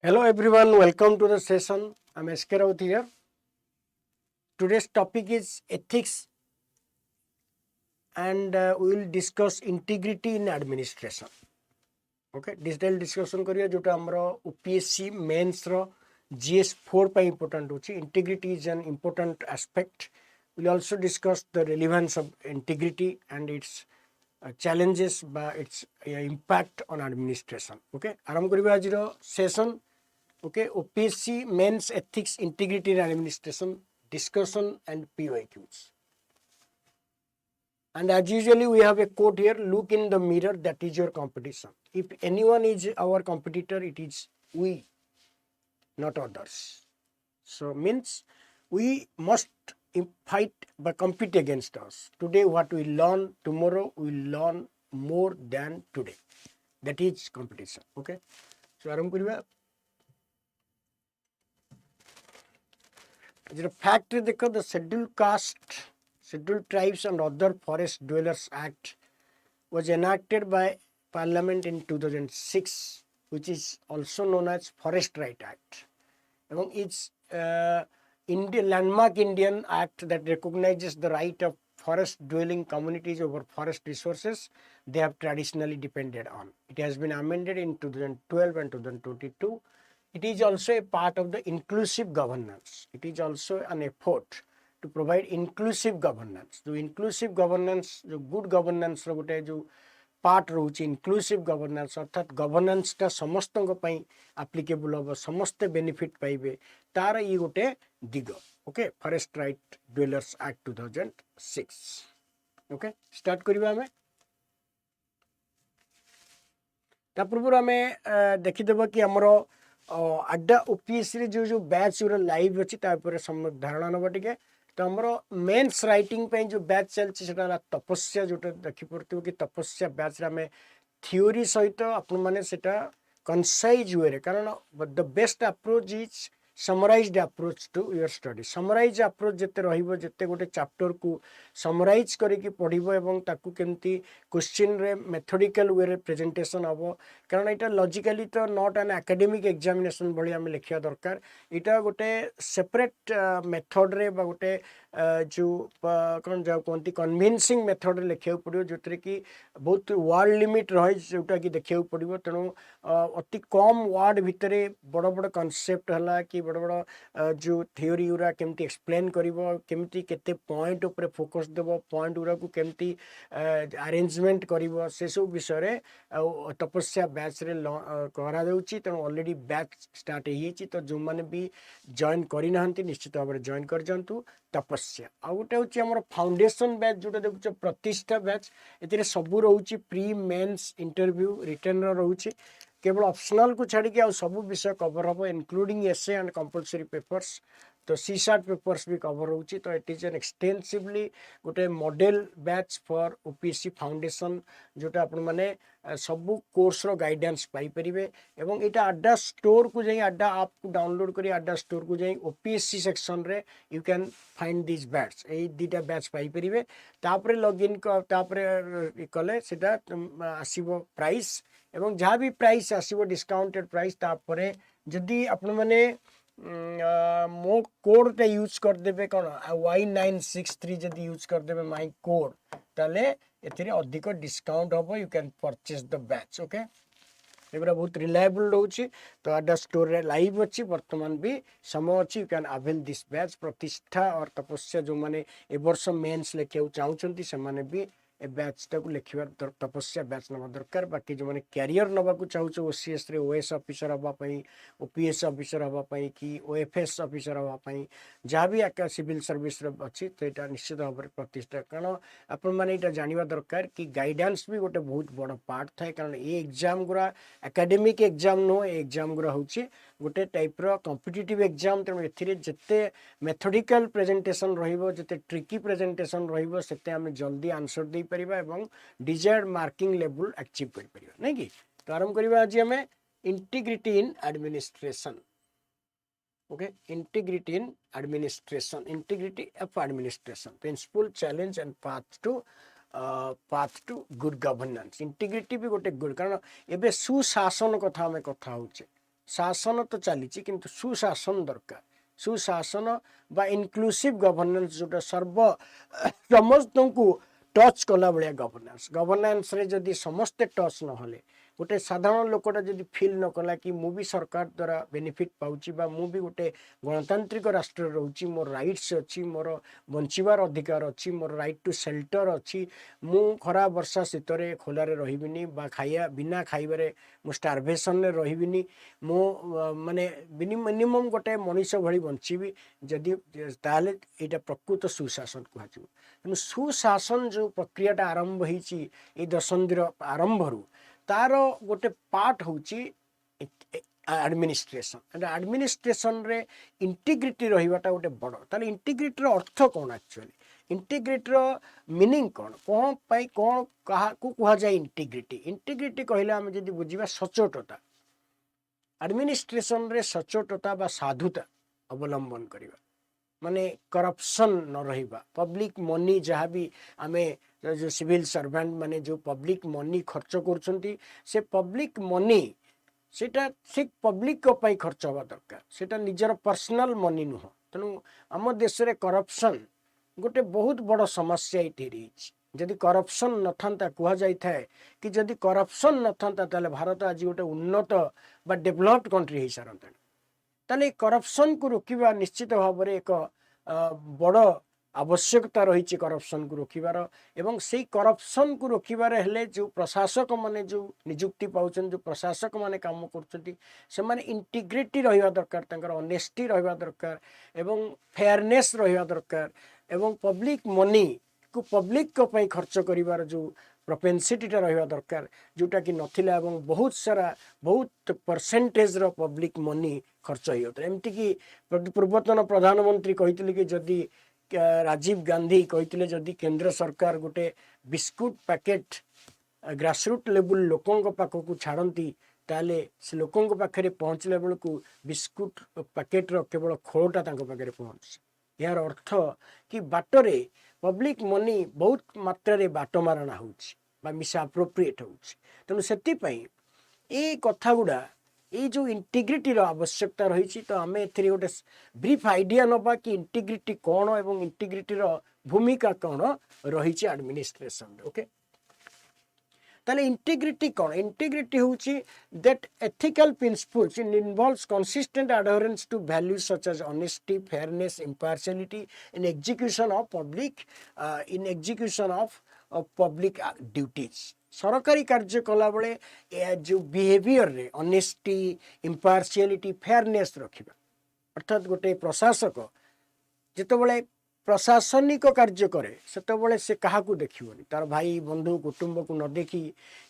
Hello everyone, welcome to the session. I'm SK Raut here. Today's topic is ethics and we will discuss integrity in administration. Okay, detailed discussion करिया जोटा हमरो OPSC Mains रो GS4 पे important होची. Integrity is an important aspect. We'll also discuss the relevance of integrity and its challenges by its impact on administration. Okay, आरंभ करिया आज रो session. Okay, OPSC Mains Ethics, Integrity and Administration, Discussion and PYQs. And as usually we have a quote here, look in the mirror, that is your competition. If anyone is our competitor, it is we, not others. So means we must fight but compete against us. Today what we learn, tomorrow we will learn more than today. That is competition. Okay. So आरंभ करिया. The fact is the Scheduled Caste, Scheduled Tribes and Other Forest Dwellers Act was enacted by Parliament in 2006, which is also known as Forest Right Act. Among its landmark Indian act that recognizes the right of forest dwelling communities over forest resources they have traditionally depended on. It has been amended in 2012 and 2022. It is also a part of the inclusive governance. It is also an effort to provide inclusive governance. The inclusive governance, the good governance रो गोटे जो part रोची inclusive governance अर्थात governance टा समस्तों ପାଇଁ applicable होगा समस्ते benefit पाइबे तार ये गोटे दिग. Okay, Forest Right Dwellers Act 2006. Okay, start करिबा हमें. ता पूर्व हमें देखि देबा कि हमरो अड्डा ओपीएससी रे जो बैच उरा लाइव अछि ता पर धारणा नबा टिके. तो हमरो मेंस राइटिंग पे जो बैच चलछि सेटा तपस्या जोटा देखि पड़तो कि तपस्या बैच रे में थ्योरी सहित अपन माने सेटा कंसाइज वे रे कारण the best approach is summarised approach to your study. Summarise approach जते रहिबो जते गोटे चैप्टर को समराइज करिकि पढिबो एवं ताकू केमती क्वेश्चन रे मेथोडिकल वे रे प्रेजेंटेशन हबो कारण एटा लॉजिकली तो नॉट एन एकेडमिक एग्जामिनेशन भली हम लिखिया दरकार. एटा गोटे सेपरेट मेथड रे बा गोटे जो कोन जा कोनती कन्विंसिंग मेथड रे लिखिया पड़ियो जोतरे कि बहुत वर्ड लिमिट रही जोटा कि देखिया पड़ियो. तेणु अति कम वर्ड भितरे बड़ बड़ कांसेप्ट हला कि बड़ बड़ जो थ्योरी उरा केमती एक्सप्लेन करिवो केमती केते पॉइंट ऊपर फोकस देबो पॉइंट उरा को केमती अरेंजमेंट करिवो से सब विषय रे तपस्या बैच रे करा जाउची. तेणु ऑलरेडी बैच स्टार्ट हेची तो जो माने भी जॉइन करि नहंती निश्चित भाव में जॉइन कर जंतु तपस्या. आ गोटे होची हमर फाउंडेशन बैच जोटा देखुछ प्रतिष्ठा बैच एतिरे सबु रहउची प्री मेंस इंटरव्यू रिटर्न रहउची केवल ऑप्शनल को छाड़ी के सब विषय कवर हम including essay and compulsory papers. तो सीसार्ट पेपर्स भी कवर होची. तो इट इज एन एक्सटेंसिवली गोटे model batch for OPSC foundation जोटा अपन माने सब कोर्स रो गाइडेंस पाई परिबे एवं एटा अड्डा स्टोर को जाई अड्डा आप को डाउनलोड करी अड्डा स्टोर को जाई ओपीएससी सेक्शन रे you can find this batch ए दीटा बैच पाई परिबे. तापरे लॉगिन तापरे कले सेटा आसीबो प्राइस एवं जहाँ भी प्राइस आसीबो डिस्काउंटेड प्राइस तापरे जदी अपन माने मो कोड टा यूज कर देबे कोन Y963 जदी यूज कर देबे माय कोड ताले एथिरे अधिक डिस्काउंट होबो. You can purchase the batch. Okay, एबरा बहुत रिलायबल रहउची. तो अड्डा स्टोर रे लाइव अछि वर्तमान भी समय अछि. You can avail this batch. प्रतिष्ठा और तपस्या जो माने ए वर्ष मेंस लेके चाहउचंती से माने भी ए बैच टा को लेखिबार तपस्या बैच नबा दरकार. बाकी जो माने कैरियर नबा को चाहउछ ओसीएस रे ओएस ऑफिसर हबा पई ओपीएस ऑफिसर हबा पई कि ओएफएस ऑफिसर हबा पई जहाँ भी आका सिविल सर्विस रे अछि तो एटा निश्चित भाव प्रतिष्ठा. कारण अपन माने एटा जानिबा दरकार कि गाइडेंस भी गोटे बहुत बड़ पार्ट थाए. कारण ए एग्जाम गुरा एकेडमिक एग्जाम नो एग्जाम गुरा होची गोटे टाइप रो कॉम्पिटिटिव एग्जाम. तेणु एथिरे जते मेथोडिकल प्रेजेंटेशन रहिबो जते ट्रिकी प्रेजेंटेशन रहिबो सेते हम जल्दी आंसर दे परिबा एवं डिजायर्ड मार्किंग लेवल अचीव कर परिबा नै कि. तो आरंभ करिबा आज हमें integrity in administration. Okay, integrity in administration, integrity of administration, principle challenge and path to good governance. Integrity भी गोटे गुड कारण एबे सुशासन कथा हमें कथा होचे. शासन तो चली किंतु सुशासन दरकार सुशासन बा इनक्लूसिव गवर्नेंस जोटा सर्व समस्त को टच कला भाया गवर्नेंस गवर्नेंस रे जदि समस्ते टच नहले गोटे साधारण लोकटा जदि फील न कला कि मु भी सरकार द्वारा बेनिफिट पाउची बा मु भी गोटे गणतांत्रिक राष्ट्र रहउची मोर राइट्स अच्छी मोर बंचिबार अधिकार अच्छी मोर राइट टू शेल्टर अच्छी मु खरा वर्षा शीतरे खोलारे रहिबिनी बा खाइया बिना खाइबारे मु स्टार्वेशन रे रहिबिनी मु माने मिनिमम गोटे मनुष्य भली बंचीबी जदि ताले एटा प्रकृत सुशासन कहजिबो तेणु सुशासन जो प्रक्रियाटा आरंभ होईची ए दशंधिर आरंभरू तार गोटे पार्ट होची एडमिनिस्ट्रेशन एडमिनिस्ट्रेशन रे इंटीग्रिटी रहिबाटा गोटे बड़ ताले इंटीग्रिटी रो अर्थ कोन एक्चुअली इंटीग्रिटी रो मीनिंग कोन पाई कोन कहा को कहा जाय इंटीग्रिटी कहले हम जदि बुझिबा सचोटता एडमिनिस्ट्रेशन रे सचोटता बा साधुता अवलंबन करिबा माने करप्शन न रहिबा पब्लिक मनी जहाँ भी आमे जो सिविल सर्वेंट माने जो पब्लिक मनी खर्च करछंती से पब्लिक मनी सेटा ठीक पब्लिक को पाई खर्च होबा दरकार सेटा निजर पर्सनल मनी नुह तेणु आम देश रे करप्शन गोटे बहुत बड़ समस्या ये रही जदि करप्शन न था कह जाए कि जदि करप्शन न था ताले भारत आज गोटे उन्नत बा डेभलप्ड कंट्री हो सारता ताले करप्शन को रोकवा निश्चित भाव में एक बड़ आवश्यकता रही करप्शन को रोकबार एवं से करप्शन को रोकबार हेले जो प्रशासक माने जो नियुक्ति पाउछन जो प्रशासक माने काम करछंती से माने इंटीग्रिटी रहिबा दरकार तांकर ऑनेस्टी रहिबा दरकार एवं फेयरनेस रहिबा दरकार एवं पब्लिक मनी को पब्लिक को पई खर्च करिवार जो प्रोपेंसिटीटा रहिबा दरकार जोटा कि नथिला एवं बहुत सारा बहुत परसेंटेज रो पब्लिक मनी खर्च होता एमती कि पूर्वतन प्रधानमंत्री कहितले कि जदि राजीव गांधी कहितले जदि केंद्र सरकार गोटे बिस्कुट पैकेट ग्रासरूट लेवल लोकों पाखक छाड़ती ताले से लोकों पाखे पहुँचला बेलू बिस्कुट पैकेट रो केवल खोलटा पाखे पहुँच यार अर्थ कि बाटरे पब्लिक मनी बहुत मात्रा रे बाट मारणा होउछि बा मिसा अप्रोप्रिएट होउछि तेणु सेतिपई ए कथा गुडा ये जो इंटीग्रिटी रो आवश्यकता रही तो आम ए गोटे ब्रीफ आइडिया नबा कि इंटीग्रिटी कौन एवं इंटीग्रिटी रो भूमिका कौन रही एडमिनिस्ट्रेशन ओके ताले इंटीग्रिटी कौन इंटीग्रिटी होउछि that ethical principles involves consistent adherence to values such as honesty fairness impartiality in execution of public duties सरकारी कार्य कला बेले जो बिहेवियर रे ऑनेस्टी इम्पार्शियलिटी फेयरनेस रखिबा अर्थात गोटे प्रशासक जेतबेले प्रशासनिक कार्य करे सेतबेले से कहा को देखिबोनी तार भाई बंधु कुटुंब को न देखी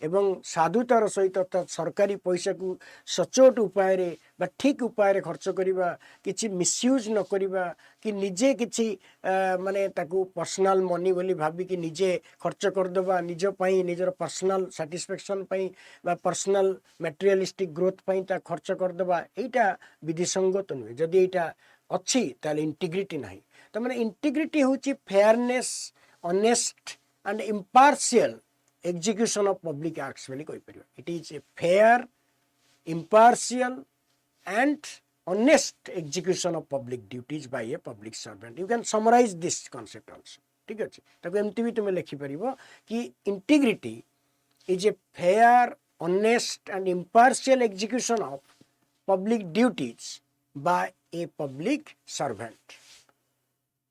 एवं साधुतार सहित अर्थात सरकारी पैसा को सचोट उपाय रे बा ठीक उपाय रे खर्च करिबा किछि मिसयूज न करिबा कि निजे किछि माने ताकू पर्सनल मनी बोली भाबी कि निजे खर्च कर देबा निज पई निजर पर्सनल सैटिस्फैक्शन पई बा पर्सनल मटेरियलिस्टिक ग्रोथ पई ता खर्च कर देबा एटा विधिसंगत नुहे जदि एटा अच्छी ताले इंटीग्रिटी नाही तो माने इंटीग्रिटी होची fairness honest and impartial execution of public acts बोली कहि परिबा it is a fair impartial and honest execution of public duties by a public servant. You can summarize this concept also. ठीक अच्छे ताको एमती भी तुम्हें लिखि परिबो कि integrity is a fair, honest and impartial execution of public duties by a public servant.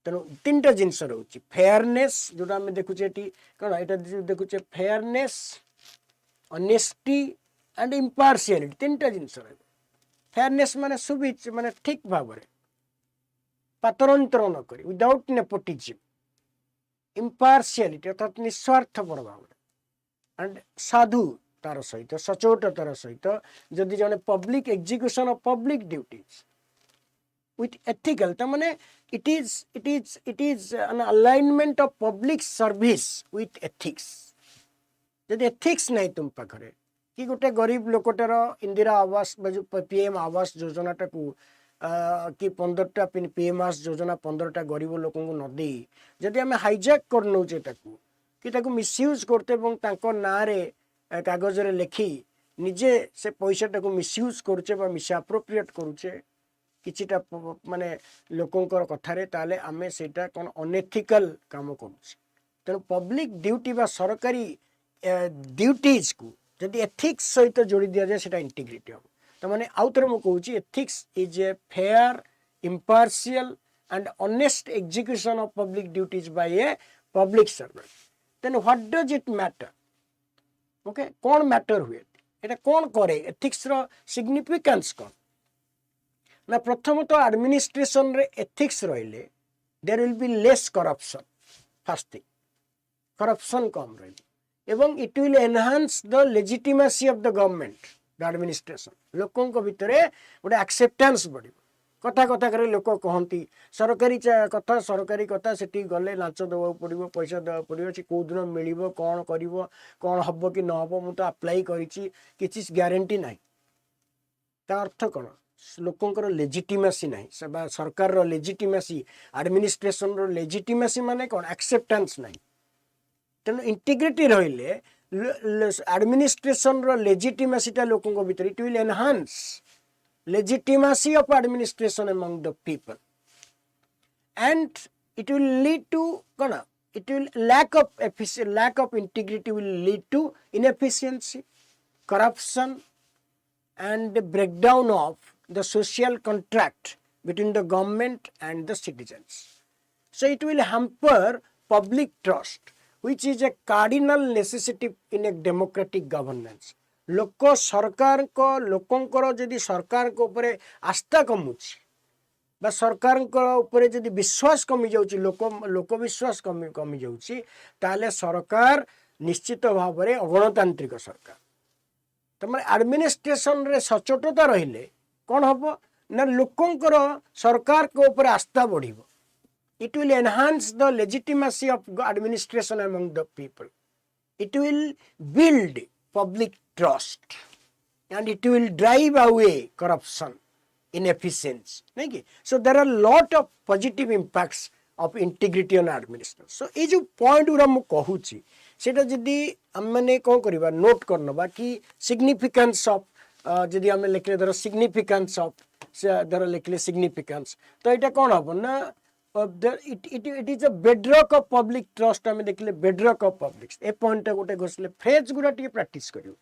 तेणु तीन टा जिनस रहउची फेयरनेस जोटा हम देखुचे eighty cone Etah देखुचे fairness honesty and impartiality तीन टा जिनस रहउ फेयरनेस माने सुबिच माने ठीक भाव रे पातरंतर न करी विदाउट नेपोटिज्म इम्पार्शियलिटी अर्थात निस्वार्थ भाव एंड साधु तार सहित सचोट तार सहित जदि जने public execution of public duties with ethical ta mane it is an alignment of public service with ethics जदि ethics नहीं तुम पाखरे कि गोटे गरीब लोकटार इंदिरा आवास जो पीएम आवास योजना टाकू कि 15टा पीएम आवास योजना 15टा गरीब लोक न दे जदि आम हाइजैक कर नौचे कि मिसयूज करते कागज रे लिखि निजे से पैसाटा को मिसयूज करुचे बा मिसअप्रोप्रिएट करुचे किछिटा माने लोकंकर कथारे ताले आमे सेटा कोन अनएथिकल काम करुचे तेणु पब्लिक ड्यूटी बा सरकारी ड्यूटीज को जदि एथिक्स सहित जोड़ी दिया जाए सेटा इंटीग्रिटी हम तो माने आउ थरे मु कहूची ethics is a fair impartial and honest execution of public duties by a public servant. Then what does it matter? Okay, कौन matter हुए एटा कौन करे ethics रो significance कौन ना प्रथम तो administration रे ethics रहिले there will be less corruption. First thing, corruption कम रहिले एवं it will enhance the legitimacy of the government, the administration. लोकों को भितरे गोटे acceptance बढ़िबो कथा कथा करे लोक कहती सरकारी कथा सेठी गले नाच देवा पड़ो पैसा देवा पड़ो सी कौ दिन मिल कौन कर कौन हम कि न हम मुझे अप्लाई किसी ग्यारंटी ना अर्थ कौन लोकंर लेजिटिमेसी ना सरकार लेजिटिमेसी एडमिनिस्ट्रेशन रो लेजिटिमेसी माने कौन एक्सेप्टेंस ना तेणु इंटीग्रिटी रहिले एडमिनिस्ट्रेशन रो लेजिटिमेसीटा लोकों भीतर it will enhance legitimacy of administration among the people and it will lead to lack of integrity will lead to inefficiency, corruption and breakdown of the social contract between the government and the citizens. So it will hamper public trust, which is a cardinal necessity in a democratic governance. लोक सरकार को लोकंकर जदि सरकार को ऊपर आस्था कमुची बा सरकार को ऊपर जदि विश्वास कमी जाउची लोक विश्वास कमी जाउची ताले सरकार निश्चित भाव में अगणतांत्रिक सरकार तमारे एडमिनिस्ट्रेशन रे सचोटता रहिले कौन हम ना लोकंकर सरकार को ऊपर आस्था बढ़िबो it will enhance the legitimacy of administration among the people. It will build public trust and it will drive away corruption, inefficiency. So there are a lot of positive impacts of integrity on administration. So ये जो point उरा मु कहूची सेटा जदि हमने कौन करिबा note करनबा कि significance of जदि हमें लिखले धर significance of धर लिखले significance तो एटा कौन हबो ना it is a bedrock of public trust. हमें देखले bedrock of public A point गोटे घोषले फ्रेज गुरा टिके प्रैक्टिस करियो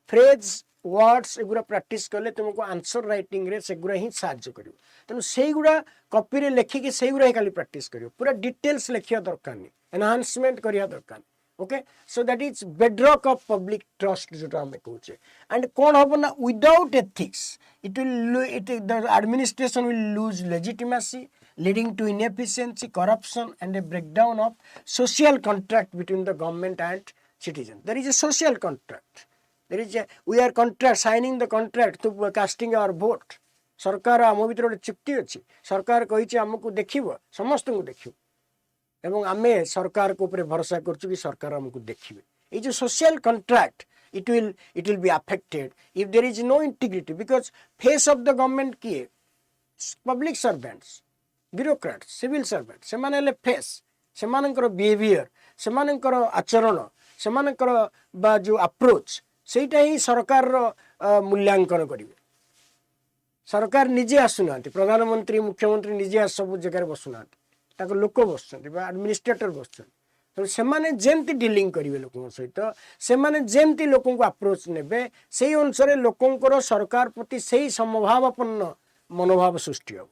फ्रेज वर्ड्स एगुरा प्रैक्टिस कले तुमको आंसर राइटिंग रे सेगुरा ही साहाय्य करियो तेनु सेई गुरा कॉपी रे लेखि कि सेई गुरा ही खाली प्रैक्टिस करियो पूरा डिटेल्स लेखिया दरकार नहीं एनहांसमेंट करिया दरकार okay so that is bedrock of public trust जोटा हमें कहूचे and कौन हबो ना without ethics the administration will lose legitimacy leading to inefficiency, corruption and a breakdown of social contract between the government and citizen. There is a social contract. We are signing the contract to casting our vote. सरकार आम भीतर गोटे चुक्ति अच्छी सरकार कही आमको देखिबो समस्त को देखिबो एवं आमे सरकार को ऊपर भरोसा करछु कि सरकार हमको देखिबे ये जो social contract it will be affected if there is no integrity because face of the government किए public servants bureaucrats civil servants से माने ले face से मानकर behavior से मानकर आचरण से मानकर बा जो approach सेटा ही सरकार रो मूल्यांकन करिवे सरकार निजे आसुना प्रधानमंत्री मुख्यमंत्री निजे सब जगह बसुना ताको लोक बसछन्ति बा एडमिनिस्ट्रेटर बसछन्ति तो सेमाने जेमती डीलिंग करिवे लोकन सहित सेमाने जेमती लोकन को अप्रोच नेबे सेही अनुसार लोकंकर सरकार प्रति सेही समभावपूर्ण मनोभाव सृष्टि हो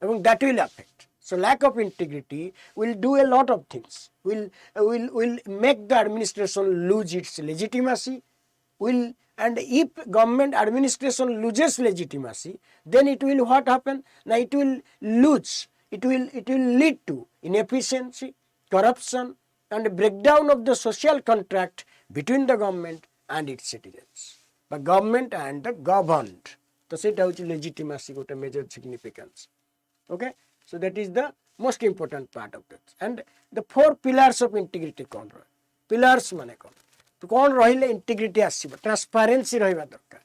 एवं that will affect so lack of integrity will do a lot of things will make the administration lose its legitimacy and if government administration loses legitimacy then it will what happen now it will lead to inefficiency, corruption and breakdown of the social contract between the government and its citizens. The government and the governed. So that is legitimacy got a major significance. Okay, so that is the most important part of that. And the four pillars of integrity कौन रहे? Pillars माने कौन? तो कौन रहिले integrity आसीबो? Transparency रहिबा दरकार.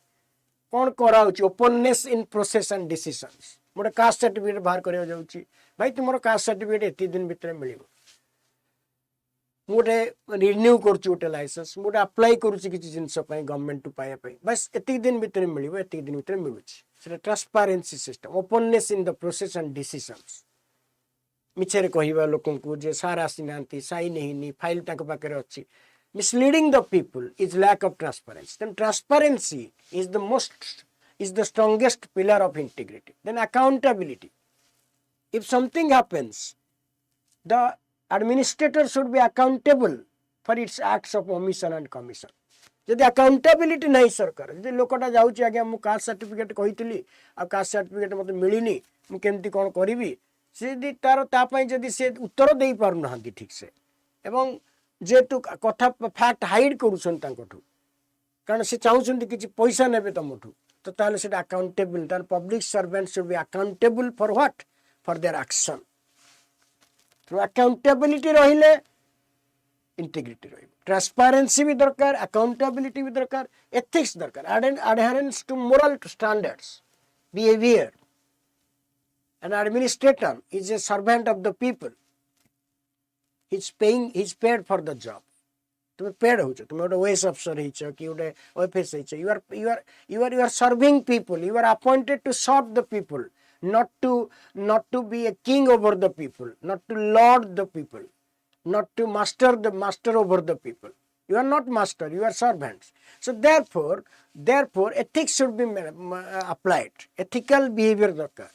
कौन करा होची? Openness in process and decisions. मोटे कास्ट सर्टिफिकेट बाहर करिया जाउची भाई तुमरो कास्ट सर्टिफिकेट एती दिन भितर मिलिबो गोटे रिन्यू कर लाइसेंस गोटे अप्लाई करुच्ची किसी जिनस गवर्नमेंट टू पाइबा बस एतिक दिन भितर मिल एतिक दिन भितर मिलूँ transparency system openness in the process and decisions मिछरे कहवा लोक जे सार आसी ना साइन नहीं फाइल पाखे अच्छी misleading the people is lack of transparency. Then transparency is the strongest pillar of integrity. Then accountability. If something happens, the administrator should be accountable for its acts of omission and commission. यदि accountability नहीं सरकार यदि लोकटा जाऊँच आज्ञा मु caste certificate कही आ caste certificate मत मिलनी मु केमती कौन करी से तार तापाई जदि से उत्तर दे पारु ना ठीक से एवं जेतु कथा फैक्ट हाइड करूछन तांकोठु कारण से चाहूछन कि पैसा नेबे तमठु तो ताले से अकाउंटेबल तार public servant should be accountable for what for their action through accountability रहिले इंटीग्रिटी रहिबो ट्रांसपेरेंसी भी दरकार अकाउंटेबिलिटी भी दरकार एथिक्स दरकार adherence to moral standards behaviour an administrator is a servant of the people he's paid for the job तुम paid हो तुम गोटे ओएस अफसर हो कि गोटे ओएफएस हो you are serving people you are appointed to serve the people not to be a king over the people not to lord the people not to master over the people you are not master you are servants so therefore ethics should be applied ethical behavior darkar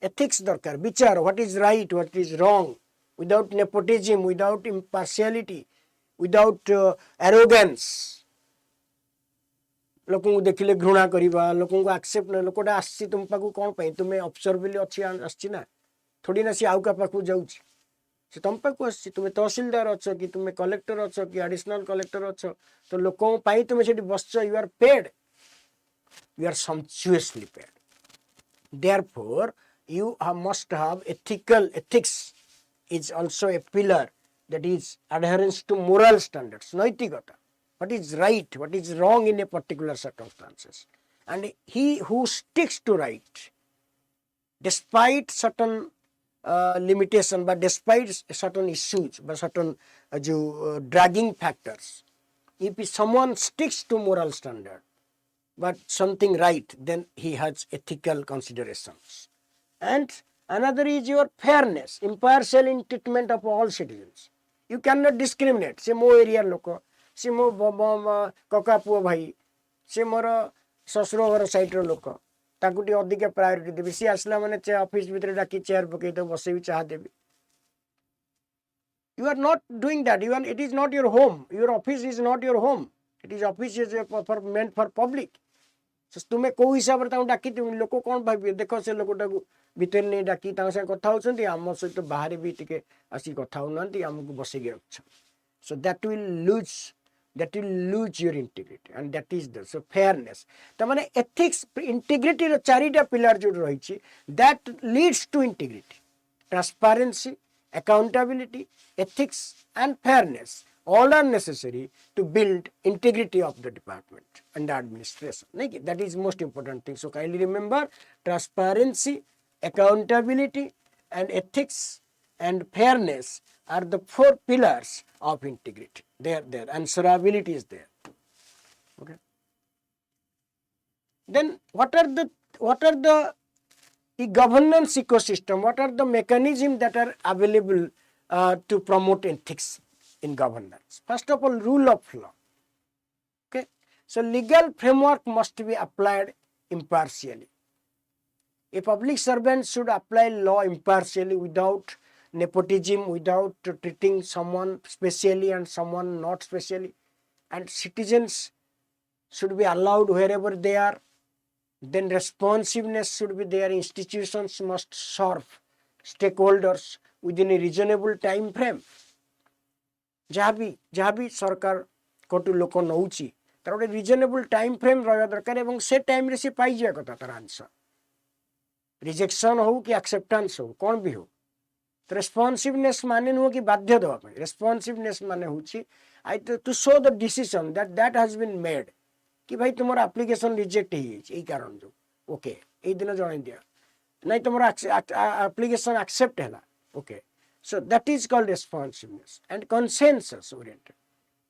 ethics darkar vichar what is right what is wrong without nepotism, without impartiality, without arrogance. लोगों को देखिले घृणा करिबा लोगों को accept न लोकटा आसी तुम पाकू कोन पई तुमे अफसर बिली अछि आछि ना थोड़ी ना सी आउ का पाकू जाउछि से तुम पाकू आछि तुमे तहसीलदार अछो कि तुमे कलेक्टर अछो कि एडिशनल कलेक्टर अछो तो लोगों पई तुमे सेठी बसछो you are paid you are sumptuously paid therefore you must have ethics is also a pillar that is adherence to moral standards naitikata what is right what is wrong in a particular circumstances and he who sticks to right despite certain limitation but despite certain issues but certain dragging factors if someone sticks to moral standard but something right then he has ethical considerations and another is your fairness, impartial in treatment of all citizens. You cannot discriminate. से मो area लोक से मो कका पुओ भाई से मोर ससुर घर साइड लोक ताकू टी अधिक प्रायोरिटी देबी सी आसला माने चे ऑफिस भीतर डाकी चेयर पकई तो बसेबी चाह देबी you are not doing that it is not your home your office is not your home it is office is meant for public so तुमे को हिसाब रे ताऊ डाकी लोक कोन भाबी देखो से लोकटा भीतर नहीं डाकी कथा होती आम सहित बाहर भी टिके आसी कथा होना आमको बसई रख so that will lose your integrity and that is the so fairness तो माने ethics integrity रो चारिटा पिलर जो रही that leads to integrity transparency accountability ethics and fairness all are necessary to build integrity of the department and the administration that is most important thing so kindly remember transparency accountability and ethics and fairness are the four pillars of integrity there answerability is there okay then what are the governance ecosystem what are the mechanisms that are available to promote ethics in governance first of all rule of law okay so legal framework must be applied impartially a public servant should apply law impartially without nepotism, without treating someone specially and someone not specially. And citizens should be allowed wherever they are. Then responsiveness should be there. Institutions must serve stakeholders within a reasonable time frame. जहाँ भी सरकार कोटू लोक नौची तार गोटे reasonable time frame रहा दरकार एवं से टाइम रे से पाई जाय कथा तार आंसर रिजेक्शन हो कि एक्सेप्टेंस हो कौन भी हो तो रेस्पॉन्सिवनेस माने नुह कि बाध्य देवा पे रेस्पॉन्सिवनेस माने होची I to show the decision that has been made कि भाई तुमर एप्लीकेशन रिजेक्ट ही एई कारण जो ओके एई दिन जणाई दिया नहीं तुमर एप्लीकेशन एक्सेप्ट हैला okay So that is called responsiveness. And consensus oriented,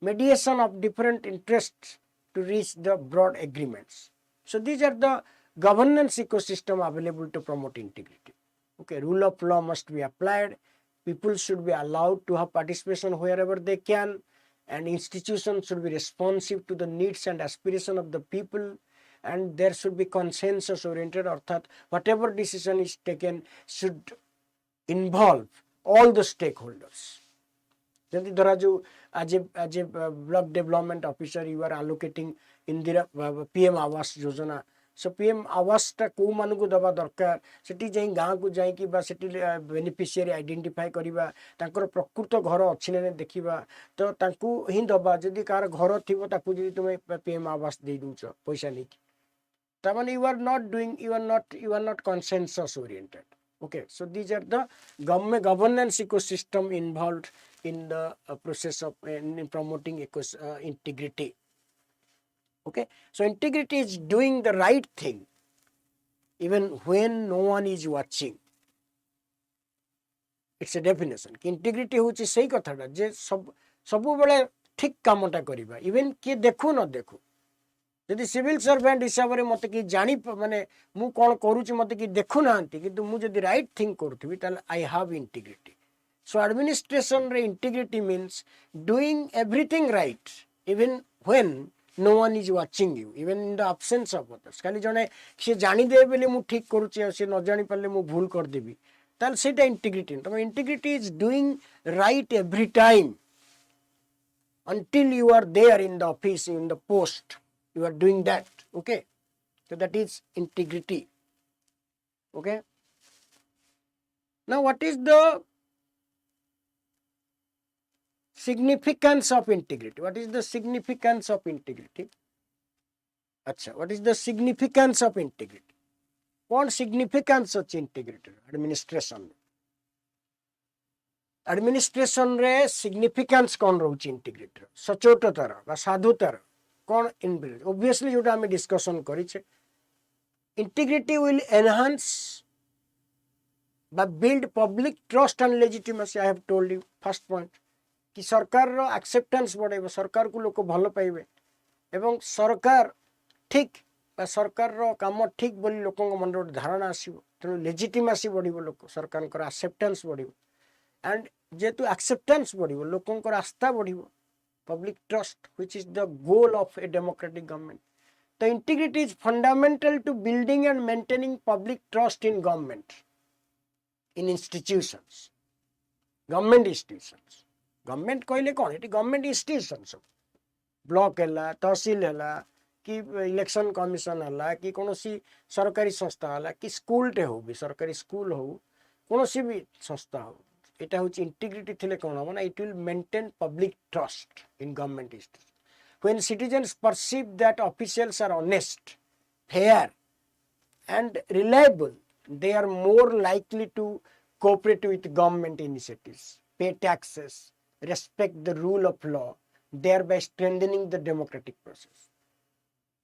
mediation of different interests to reach the broad agreements. So these are the governance ecosystem available to promote integrity. Okay, rule of law must be applied. People should be allowed to have participation wherever they can, and institutions should be responsive to the needs and aspiration of the people, and there should be consensus oriented, अर्थात whatever decision is taken should involve all the stakeholders. जैसे धरा जो as a block development officer you are allocating Indira PM Awas Yojana, so PM आवास टा को मानु को दबा दरकार, सेठी जाई गाँ को जाई कि बा सेठी बेनिफिशियरी आइडेंटिफाई करिबा, तांकर प्रकृत घर अछि ने देखिबा, तो तांकू ही दबा, जदि कार घर थिबो ताकू जदि तुमे PM आवास दे दूछ पैसा नहीं, तामाने you are not consensus oriented. Okay, so these are the governance ecosystem involved in the process of in promoting integrity. Okay, so integrity is doing the right thing even when no one is watching. It's a definition. Integrity होची सही कथाटा जे सबु बेले ठीक कामटा करिबा even के देखु न देखु, यदि सिविल सर्वेंट हिसाब रे मते कि जानी माने मु कोन करूची मते कि देखु नांती किंतु मु जदि राइट थिंग करथिबी ताल I have integrity. So administration रे integrity means doing everything right even when no one is watching you, even in the absence of others. खाली जने से जानी दे बेले मु ठीक करूची से न जानी पल्ले मु भूल कर देबी ताल सेटा इंटीग्रिटी. तो integrity is doing right every time until you are there in the office, in the post, you are doing that. Okay, so that is integrity. Okay, now what is the significance of integrity? What is the significance of integrity? Acha, what is the significance of integrity? What significance of integrity? Administration रे significance कौन रोची integrity सचोटतार बा साधुतार कौन inbuilt? Obviously जोटा हमें discussion करी छे, integrity will enhance but build public trust and legitimacy. I have told you first point कि सरकार रो acceptance बढ़ेबो, सरकार को लोक भलो पाइबे एवं सरकार ठीक बा सरकार रो काम ठीक बोली लोकन मन रो धारणा आसीबो, तेनु legitimacy बढ़िबो, लोक सरकार को acceptance बढ़िबो, and जेतु acceptance बढ़िबो लोकन को आस्था बढ़िबो, public trust, which is the goal of a democratic government. The integrity is fundamental to building and maintaining public trust in government, in institutions, government institutions. Government कहले कौन है? Government institutions, block है, तहसील है, कि election commission है, कि कोनोसी सरकारी संस्था है, कि स्कूल टे हो भी सरकारी स्कूल हो, कोनोसी भी संस्था हो, इटा होची इंटीग्रिटी थिले कौन हो ना, it will maintain public trust in government institutions. When citizens perceive that officials are honest, fair, and reliable, they are more likely to cooperate with government initiatives, pay taxes, respect the rule of law, thereby strengthening the democratic process.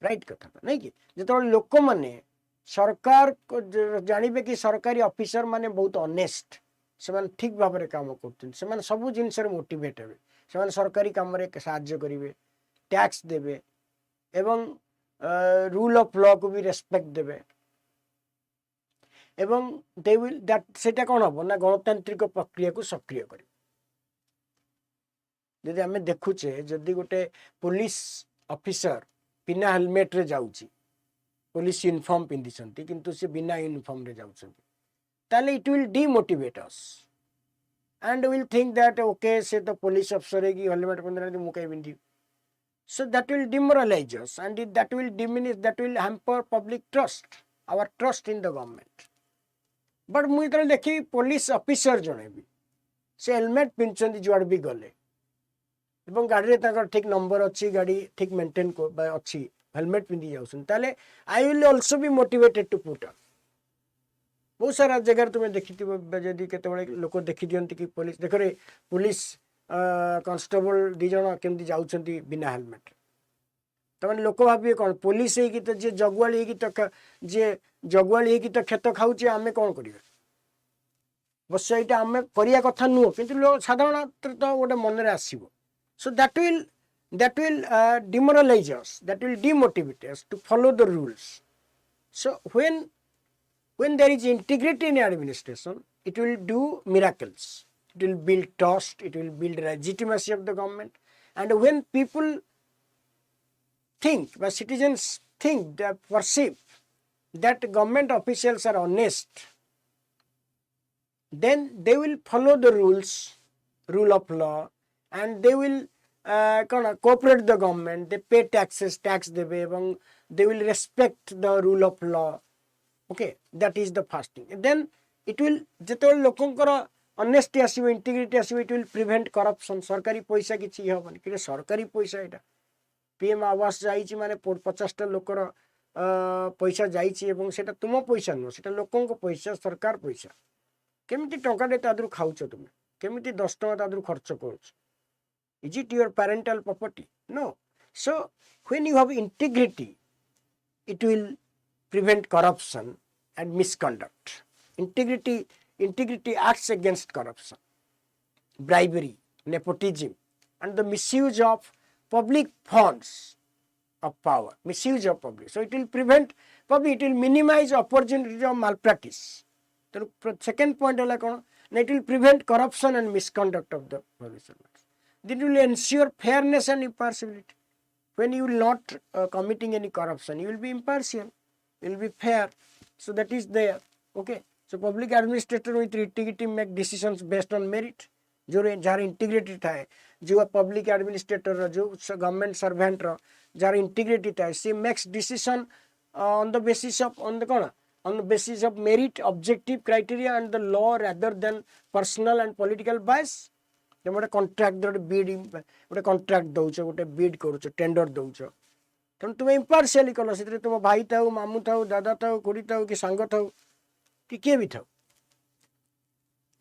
Right कथा नहीं कि जेतो लोक माने सरकार को जानिबे कि सरकारी ऑफिसर माने बहुत ऑनेस्ट, सेमान ठीक भाव रे काम करथुन, सेमान सब जिंस रे मोटिवेट हेबे, सेमान सरकारी काम रे सहाय्य करिवे, टैक्स देबे एवं रूल ऑफ लॉ को भी रेस्पेक्ट देबे एवं दे विल दैट सेटा कोन हबो ना गणतांत्रिक प्रक्रिया को सक्रिय करिवे. यदि हमें देखुचे जदि गोटे पुलिस ऑफिसर बिना हेलमेट रे जाउची, पुलिस यूनिफॉर्म पिंदिसंती किंतु से बिना यूनिफॉर्म रे जाउछंती, ताले it will demotivate us and will think that okay से तो पुलिस अफसर है कि हेलमेट पिंदरा मु कई बिंदी, so that will demoralize us and that will diminish, that will hamper public trust, our trust in the government. But मुझे तो देखी पुलिस ऑफिसर जने भी से हेलमेट पिंचंती जुआड़ भी गले एवं गाड़ी रे ताकर ठीक नंबर अच्छी, गाड़ी ठीक मेंटेन को अच्छी, हेलमेट पिंदी जाउसन, ताले I will also be motivated to put up. बहुत सारा जगह तुम्हें देखी जदि केतबेले लोक देखी दियंती कि पुलिस देख रे पुलिस कांस्टेबल दी जण केमती जाउछंती बिना हेलमेट, तमाने लोक भाबिए कोन पुलिस है कि तो जे जगवाली है कि तो जे जगवाली है कि तो खेत खाउची आमे कोन करिवे, अवश्य यहाँ आम करिया कथा नुह कि साधारण तो गोटे मनरे आसो सो that will demoralize us, that will demotivate us to follow the rules. So when there is integrity in administration, it will do miracles. It will build trust, it will build legitimacy of the government. And when people think, but citizens think, they perceive that government officials are honest, then they will follow the rules, rule of law, and they will cooperate the government, they pay taxes, tax देबे एवं they will respect the rule of law. Okay, that is the first thing. And then it will जेतेबेले लोकंकर honesty आसीबो, integrity आसीबो, it will prevent corruption. सरकारी पैसा किछि हबनी कि सरकारी पैसा एटा PM आवास जाइछि माने 50 टा लोकर पैसा जाइछि एवं सेटा तुम पैसा न सेटा लोकंक पैसा, सरकार पैसा केमिति टंकाटे तादरु खाउछ तुम केमिति 10 टका तादरु खर्च करूछ. Is it your parental property? No. So when you have integrity, it will prevent corruption and misconduct. Integrity acts against corruption, bribery, nepotism, and the misuse of public funds of power. Misuse of public. So it will prevent public. It will minimize opportunities of malpractice. The second point is it will prevent corruption and misconduct of the public servants. Then it will ensure fairness and impartiality. When you will not committing any corruption, you will be impartial, you will be fair. So that is there. Okay. So public administrator with integrity make decisions based on merit. जो jar integrity था, जो public administrator जो government servant jar integrity था, she makes decision on the basis of on the basis of merit, objective criteria, and the law rather than personal and political bias. गोटे contract गोटे bid गोटे contract दौच गोटे bid करुच tender दौच तेणु तुम impartially कल से तुम भाई थाऊ मामू थाऊ दादा थाऊ खुड़ी थाऊ कि सांग थाऊ कि किए भी थाऊ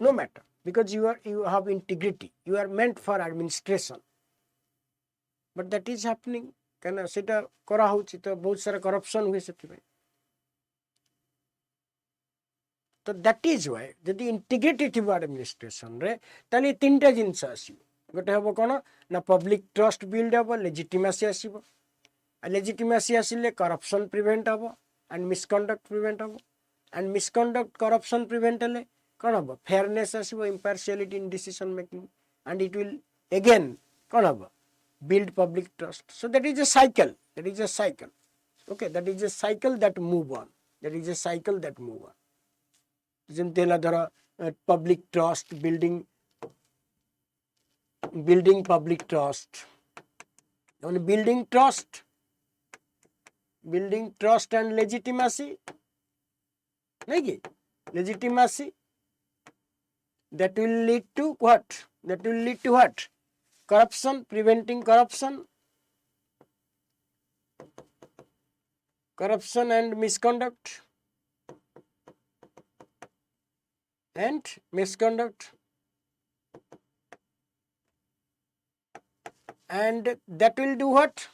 no matter because you have integrity, you are meant for administration, but that is happening कहना सेटा करा होची तो बहुत सारा करप्शन हुए से तो दैट इज वाई जदि इंटीग्रिटी थी एडमिनिस्ट्रेशन रे ताली तीनटा जिनस आसीबो गोटे हबो कोन ना पब्लिक ट्रस्ट बिल्ड हबो लेजिटिमेसी आसीबो लेजिटिमेसी आसिले करप्शन प्रिवेंट हबो एंड मिसकंडक्ट प्रिवेंट हबो एंड मिसकंडक्ट करप्शन प्रिवेंट हले कोन हबो फेयरनेस आसीबो impartiality in decision making and it will again कोन हबो build public trust. So that is a cycle, okay, that is a cycle that move on, jemtela dhara public trust, building public trust, and building trust and legitimacy, nahi ki legitimacy that will lead to what corruption, preventing corruption and misconduct and that will do what?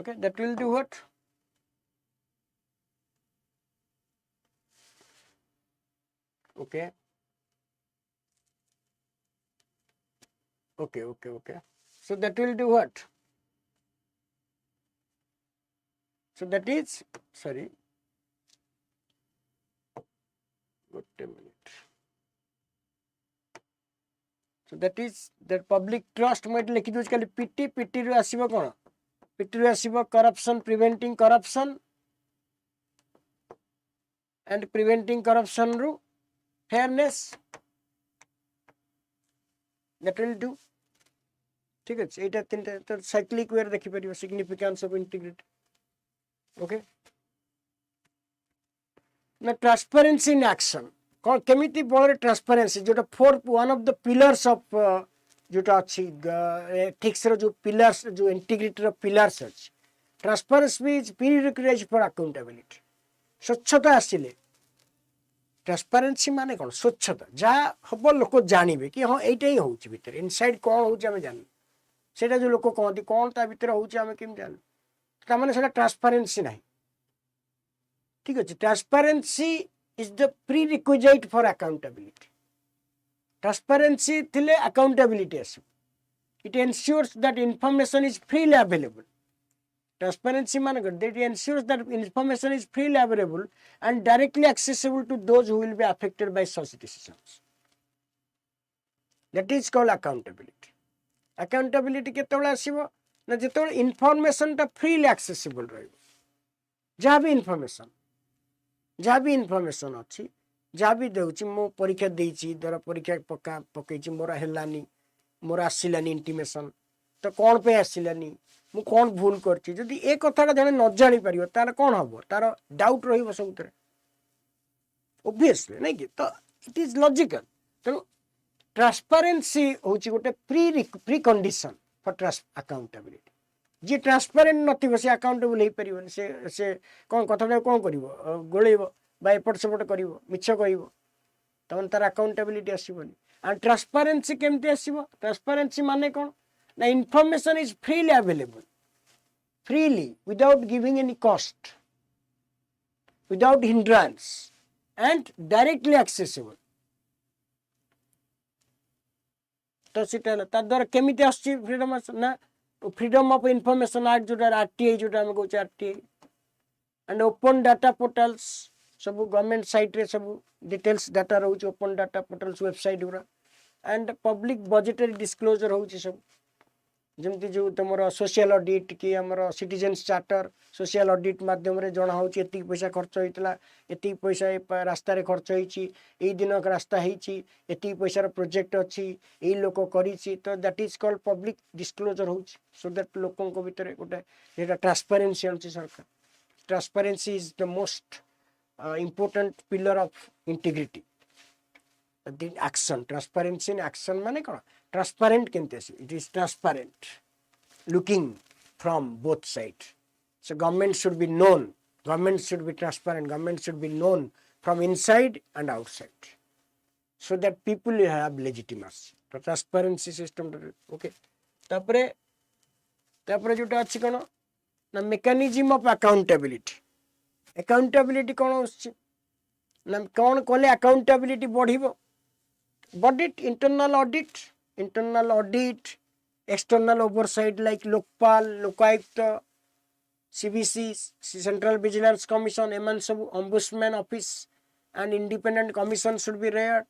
Okay, that will do what? Okay. So that will do what? So that is, wait a minute. So that is that public trust might लिखि दूच खाली PT row आसीबो cone? PT row आसीबो corruption, preventing corruption and preventing corruption row fairness, that will do. ठीक है एटा तीनटा तो cyclic वे देखि परियो significance of integrity. Okay ना transparency in action कोन केमिति बोले ट्रांसपेरेंसी जोटा fourth one of the pillars of जोटा अछि एथिक्स रो जो पिलर्स जो इंटीग्रिटी रो पिलर्स अछि. Transparency is prerequisite for accountability. स्वच्छता आसिले ट्रांसपेरेंसी माने कोन स्वच्छता जा हबो लोक जानिबे कि हां एटा ही होउची भीतर इनसाइड कोन होउची हम जानि सेटा जो लोक कहती कोन ता भीतर होउची हम केम जानि ता माने सेटा ट्रांसपेरेंसी नाही. ठीक अच्छे transparency is the prerequisite for accountability transparency थिले अकाउंटेबिलिटी आसो it ensures that information is freely available transparency मान that ensures that information is freely available and directly accessible to those who will be affected by such decisions. That is called accountability. Accountability केतବେଳେ ଆସିବ ନା ଯେତେବେଳେ information ଟା freely accessible ରହିବ ଯାହା ବି information ଅଛି ଯାହା ବି ଦେଉଛି ମୁଁ ପରୀକ୍ଷା ଦେଇଛି ଧର ପରୀକ୍ଷା ପକେଇଛି ମୋର ହେଲାନି ମୋର ଆସିଲାନି intimation ତ କ'ଣ ପାଇଁ ଆସିଲାନି ମୁଁ କ'ଣ ଭୁଲ କରିଛି ଯଦି ଏ କଥାଟା ଜଣେ ନ ଜାଣି ପାରିବ ତାର କ'ଣ ହବ ତାର ଡାଉଟ୍ ରହିବ ସବୁଥିରେ obviously ନାଇଁ କି ତ ଇଟ୍ ଇଜ ଲଜିକାଲ ତେଣୁ ट्रांसपेरेंसी होची गोटे प्री कंडीशन फॉर अकाउंटेबिलिटी जी ट्रांसपेरेंट नथिबो से अकाउंटेबल हे परिबन से कोन कथाटा कोन करिवो गोळेइबो बा एपट सेपट करिवो मिछ कहिवो तमन तार अकाउंटेबिलिटी आसीबोनी एंड ट्रांसपेरेंसी केमते आसीबो ट्रांसपेरेंसी माने कोन ना information is freely available freely without giving any cost without hindrance and directly accessible तो सीटा द्वारा केमी फ्रीडम ना फ्रीडम ऑफ इंफॉर्मेशन एक्ट जो आरटीआई जो आम कहे RTI and open data portals सब गवर्नमेंट साइट रे सब डिटेल्स डाटा रोचे ओपन डाटा पोर्टल्स वेबसाइट गुरा एंड पब्लिक बजेटरी डिस्क्लोजर होची सब जमती जो तुम सोशल ऑडिट कि आमर सिटीजन्स चार्टर सोशल ऑडिट माध्यम रे जना होची एति पैसा खर्च होइतला एति पैसा रास्ता रे खर्च होईची एई दिन रास्ता होईची एति पैसा रो प्रोजेक्ट अछि एई लोक करिची तो that is called public disclosure होची सो दैट लोकन को भीतर गोटे जेटा ट्रांसपेरेंसी अछि सरकार transparency is the most important pillar of integrity the action transparency in action माने कोन transparent केनते it is transparent looking from both sides so government should be known government should be transparent government should be known from inside and outside so that people have legitimacy तो transparency system okay तापरे जोटा अछि कोन ना mechanism of accountability कोन होछि ना कोन कोले accountability बढ़िबो internal audit external oversight like lokpal lokayukt cbc central vigilance commission eman सब ombudsman office and independent commission should be there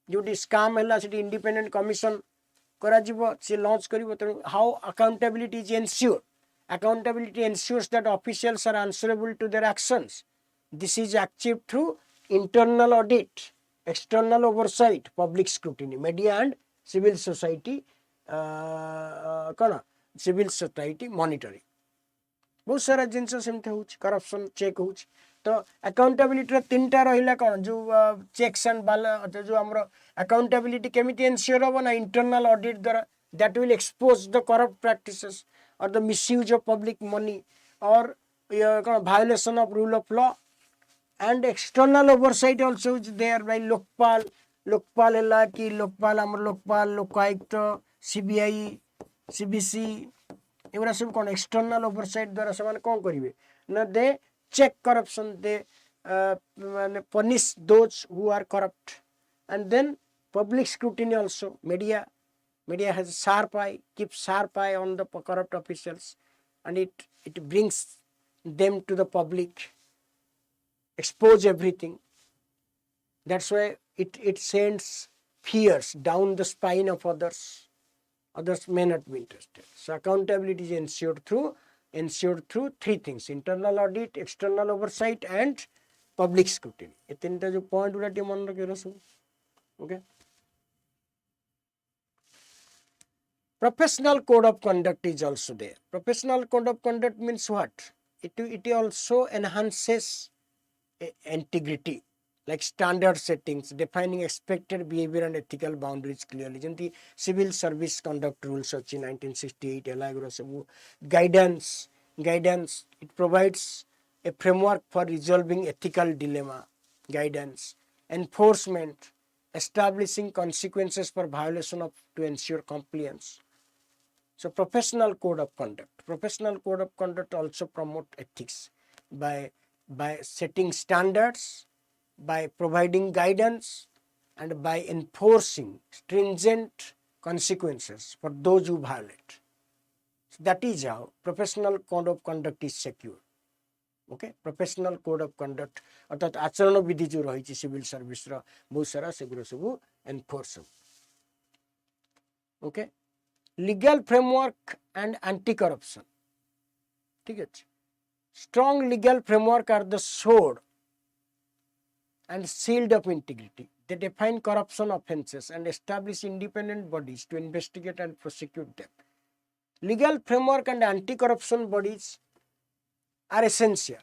जोटी scam हला सेठी independent commission करा जिवो से लॉन्च करिवो त how accountability is ensured accountability ensures that officials are answerable to their actions this is achieved through internal audit external oversight public scrutiny media and civil society civil society monitoring बहुत सारा जिनस सेमते होची corruption check होची तो accountability रे तीनटा रहिला कोन जो checks and जो हमरो अकाउंटेबिलिटी केमिति एन्श्योर हो ना इंटरनल ऑडिट द्वारा that will expose the corrupt practices और the misuse of public money और कोन violation of rule of law and external oversight also is there by lokpal hela ki lokpal amar lokpal lokayukt cbi cbc एवरा सब कोन external oversight द्वारा समान कोन करिवे ना दे check corruption they माने punish those who are corrupt and then public scrutiny also media has sharp eye keeps sharp eye on the corrupt officials and it brings them to the public expose everything that's why it sends fears down the spine of others may not be interested so accountability is ensured through three things internal audit external oversight and public scrutiny ये तीनटा जो point उडा T मन रखे रसु okay professional code of conduct is also there professional code of conduct means what it also enhances integrity like standard settings defining expected behavior and ethical boundaries clearly jenti civil service conduct rules achi 1968 elagro sabu guidance it provides a framework for resolving ethical dilemma guidance enforcement establishing consequences for violation of to ensure compliance so professional code of conduct also promote ethics by by setting standards, by providing guidance, and by enforcing stringent consequences for those who violate. So that is how professional code of conduct is secured. Okay, professional code of conduct अर्थात आचरण विधि जो रही civil service रो बहुत सारा Seguro सब enforce. Okay, legal framework and anti corruption. ठीक है, strong legal framework are the sword and shield of integrity. They define corruption offences and establish independent bodies to investigate and prosecute them. Legal framework and anti-corruption bodies are essential.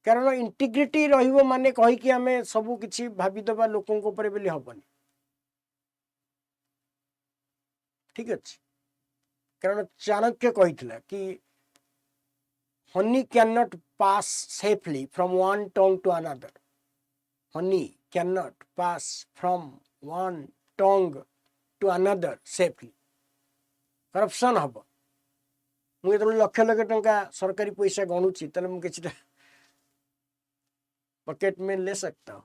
कारण integrity रहिबो माने कहि कि हमें सब किछि भाबी दबा लोकन को ऊपर बेली हबनी. ठीक अछि, कारण चाणक्य कहितला कि honey cannot pass safely from one tongue to another. Honey cannot pass from one tongue to another safely. Corruption habo. मुझे तो लक्ष लक्ष टंका सरकारी पैसा गणुची तले मु किछि पॉकेट में ले सकता हूँ.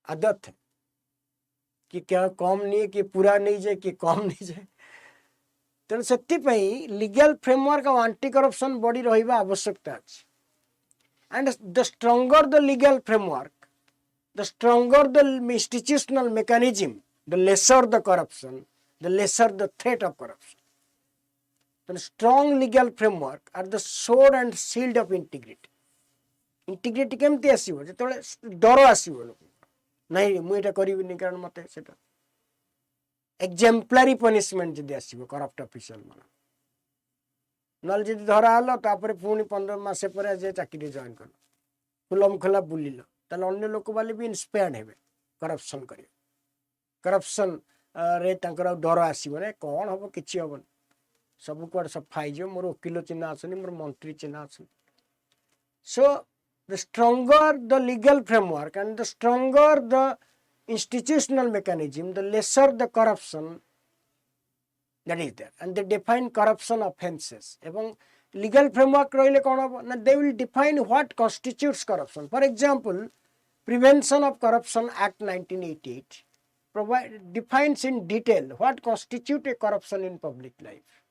आदत है कि क्या कम नहीं कि पूरा नहीं जाए कि कम नहीं जाए. तेणु से लीगल फ्रेमवर्क और एंटी करप्शन बॉडी रहिबा आवश्यकता अछि. And the stronger the legal framework, the stronger the institutional mechanism, the lesser the corruption, the lesser the threat of corruption. तेणु strong legal framework are the sword and shield of integrity. Integrity केमती आसीबो जेतले डर आसीबो लोक नहीं मु एटा करिबिनी कारण मते सेटा एक्जेम्पलारी पनिशमेंट जदि आसीबो करप्ट ऑफिशियल मान नल जदि धरा हलो तापर पुनी 15 मास पर जे चाकरी जॉइन कर फुलम खला बुलिलो तले अन्य लोक वाले भी इंस्पायर्ड हेबे करप्शन करियो. करप्शन रे तांकर डर आसीबो रे कोन हबो किछि हबो सब कोड सफाई जो मोर वकील चिन्ह आछनी मोर मंत्री चिन्ह आछनी. So the stronger the legal framework and the stronger the institutional mechanism, the lesser the corruption that is there, and they define corruption offences. Ebong legal framework roile kon hobo na, they will define what constitutes corruption. For example, Prevention of Corruption Act 1988 defines in detail what constitutes a corruption in public life.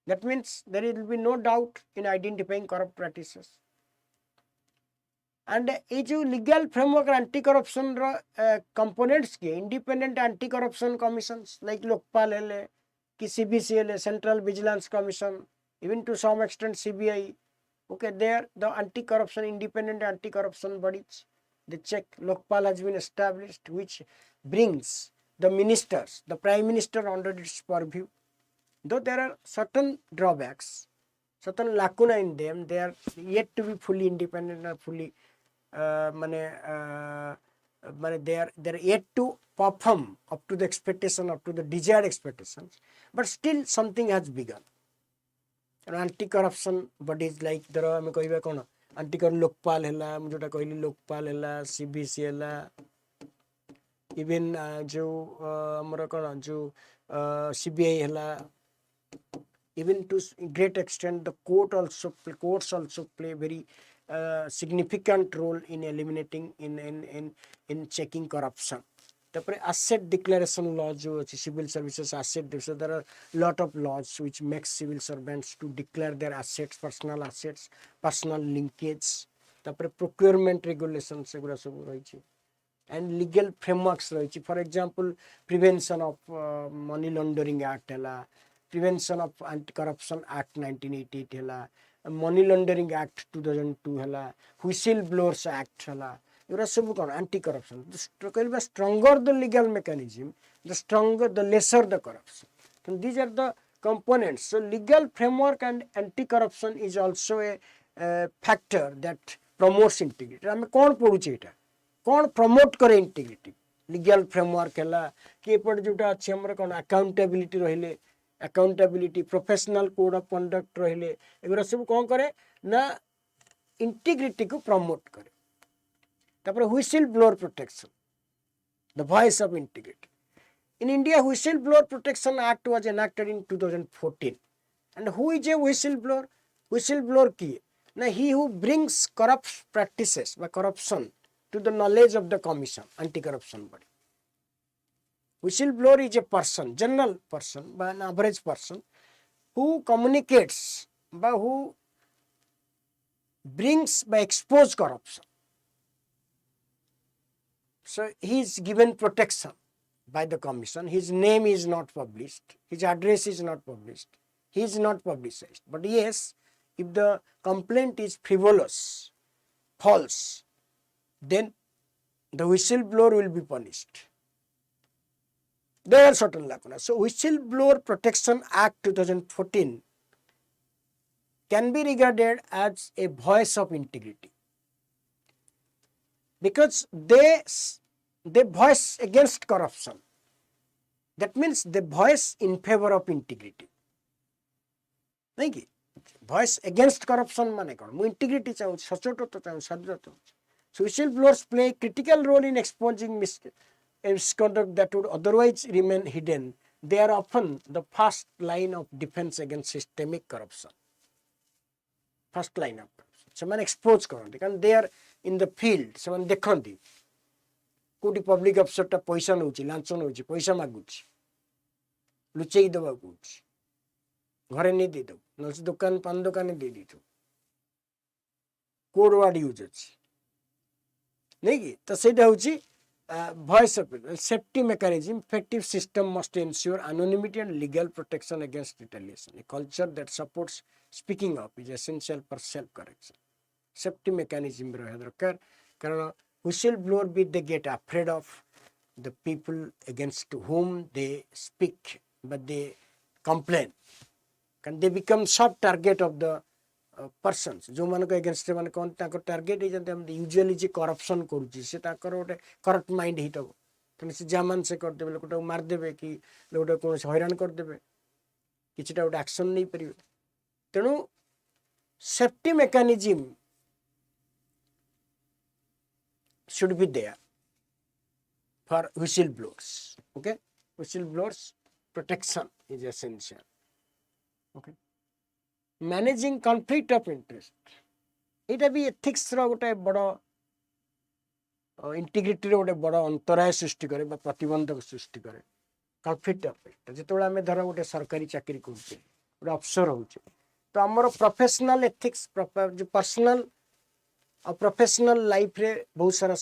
That means there will be no doubt in identifying corrupt practices. And ये जो legal framework anti corruption components के independent anti corruption commissions like Lokpal हेले कि CBC हेले central vigilance commission even to some extent CBI. okay, there the anti corruption independent anti corruption bodies, they check. Lokpal has been established which brings the ministers, the prime minister under its purview. Though there are certain drawbacks, certain lacuna in them, they are yet to be fully independent or fully they are yet to perform up to the expectation, up to the desired expectations, but still something has begun. Anti-corruption bodies like there are anti-corruption lokpal hela, मुझे कहली lokpal hela, CBC hela, even जो हमारा कौन जो CBI hela, even to great extent the courts also play very significant role in eliminating in checking corruption. Tapare asset declaration law jo civil services asset, so there are lot of laws which make civil servants to declare their assets, personal linkage. Tapare procurement regulations segura sabu rahichi and legal frameworks rahichi. For example, Prevention of Money Laundering Act hela, Prevention of Anti-Corruption Act 1988 hela, Money Laundering Act 2002 hela, Whistleblowers Act hela. There are सब कौन anti-corruption. The stronger the legal mechanism, the stronger, the lesser the corruption. So these are the components. So legal framework and anti-corruption is also a factor that promotes integrity. हमें कौन पढ़ुचे इटा, कौन promote करे integrity. Legal framework है कि पर जुटा अच्छे हमारे कौन accountability रहिले, accountability, professional code of conduct रहिले. एगुरा सब कौन करे ना integrity को promote करे. Whistleblower protection, the voice of integrity. In India, Whistleblower Protection Act was enacted in 2014. And who is a whistleblower? whistleblower kiye na he who brings corrupt practices by corruption to the knowledge of the commission anti corruption body. Whistleblower is a person, general person, by an average person who communicates by who brings by expose corruption. So he is given protection by the commission. His name is not published. His address is not published. He is not publicized. But yes, if the complaint is frivolous, false, then the whistleblower will be punished. There are certain lacunas. So Whistleblower Protection Act 2014 can be regarded as a voice of integrity because they voice against corruption. That means they voice in favor of integrity. Nahi ki? Voice against corruption mane kon? Mu integrity chahu, sachotata chahu, sadhata. So whistleblowers play a critical role in exposing misconduct that would otherwise remain hidden. They are often the first line of defense against systemic corruption. First line of corruption. Someone expose करते कारण they are in the field. Someone देखती कोटी public officer टा पैसा नौची, launch नौची, पैसा मागुची, लुचेई दबा कुछ, घरे नहीं दे दो, नौची दुकान पान दुकाने दे दी तो, कोड वार्ड यूज अच्छी, नहीं की, तो सेटा होची voice of safety mechanism. Effective system must ensure anonymity and legal protection against retaliation. A culture that supports speaking up is essential for self-correction. Safety mechanism रहे दरकार कारण whistleblower भी they get afraid of the people against whom they speak, but they complain. Can they become soft target of the persons जो मान को against मान कौन ताको target है जानते हम usually जी corruption करूँगी से ताको रोटे corrupt mind ही तो तो से जामान से कर देवे लोगों को मार देवे कि लोगों को कौन हैरान कर देवे किसी टा उटे action नहीं परिवे तेनु safety mechanism should be there for whistleblowers. Okay, whistleblowers protection is essential. Okay. Managing conflict of interest. It भी ethics रो गोटे बड़ा integrity रो गोटे बड़ा अंतराय सृष्टि करे बा प्रतिबंधक सृष्टि करे conflict of interest. जितोड़ा हमें धरा गोटे सरकारी चाकरी करते गोटे अफसर होचे तो हमरो प्रोफेशनल एथिक्स जो पर्सनल और प्रोफेशनल लाइफ रे बहुत सारा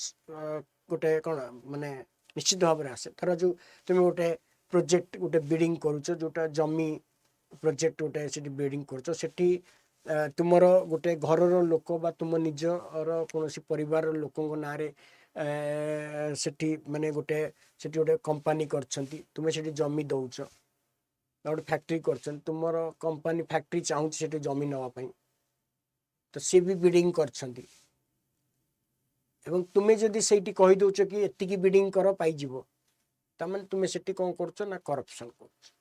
गोटे कौन माने निश्चित भाव रे आसे धरा जो तुम गोटे प्रोजेक्ट गोटे बिल्डिंग करूछ जोटा जमी प्रोजेक्ट गोटे से बिल्डिंग कर सेठी तुमर गोटे घर लोक बा तुम निज कौन परिवार लोकों ना सेठी माने गोटे सेठी गोटे कंपनी करछंती तुमे सेठी जमी दउछ गोटे फैक्ट्री करछन तुमर कंपनी फैक्ट्री चाहू सेठी जमी नवा पई तो सी भी बिल्डिंग करछंती एवं तुमे जदी सेठी कहि दउछ कि एतिकी बिल्डिंग कर पाई जीवो तमन तुमे सेठी कोन करछ ना करप्शन करछ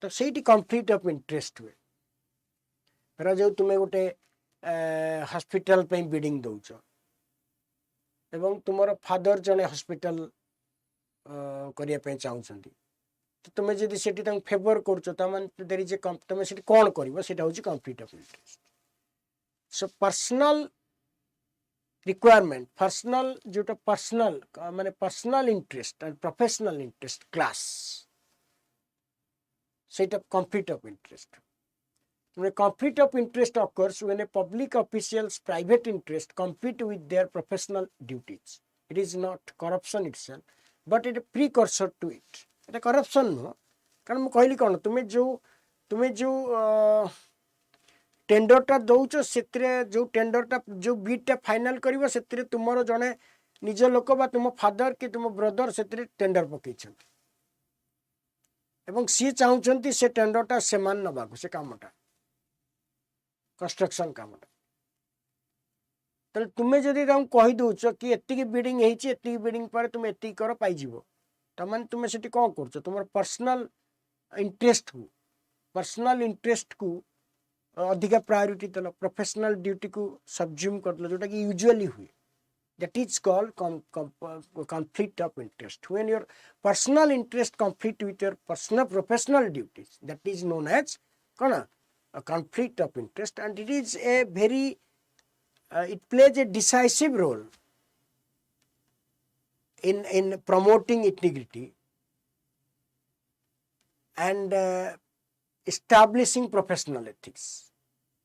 तो सेठी कॉन्फ्लिक्ट ऑफ इंटरेस्ट हुए धरा जो तुम्हें गोटे हॉस्पिटल पे बिल्डिंग दउछ एवं तुमर फादर जने हॉस्पिटल करिया पे चाहउछंती तो तुम्हें जदी सेठी तंग फेवर करछ तमन देयर इज ए तुम्हें सेठी कोन करबो सेटा होची conflict of interest so personal requirement personal जोटा पर्सनल माने personal interest and professional interest class set up conflict of interest. When a conflict of interest occurs when a public official's private interest compete with their professional duties. It is not corruption itself, but it is a precursor to it. It is corruption no. कारण मैं कहली कौन तुम्हें जो tender टा दउछ सेत्रे जो tender टा जो बिड टा फाइनल करिवो सेत्रे तुमरो जने निज लोक बा तुम फादर कि तुम ब्रदर सेत्रे टेंडर पकेछन एवं सी चाहूँगी से टेंडरटा से मान नवा से कामटा कंस्ट्रक्शन कामटा तो तुम्हें जदि कही दौच कि एति बिल्डिंग एति बिल्डिंग पर तुम एति कर पाई जीवो तमन तुम्हें सेठी कौन कर तुम पर्सनल इंटरेस्ट को अधिका प्रायोरिटी देल प्रोफेशनल ड्यूटी को सबज्यूम कर जोटा कि यूजुअली हुए. That is called conflict of interest. When your personal interest conflict with your personal professional duties, that is known as a conflict of interest, and it is a very it plays a decisive role in promoting integrity and establishing professional ethics.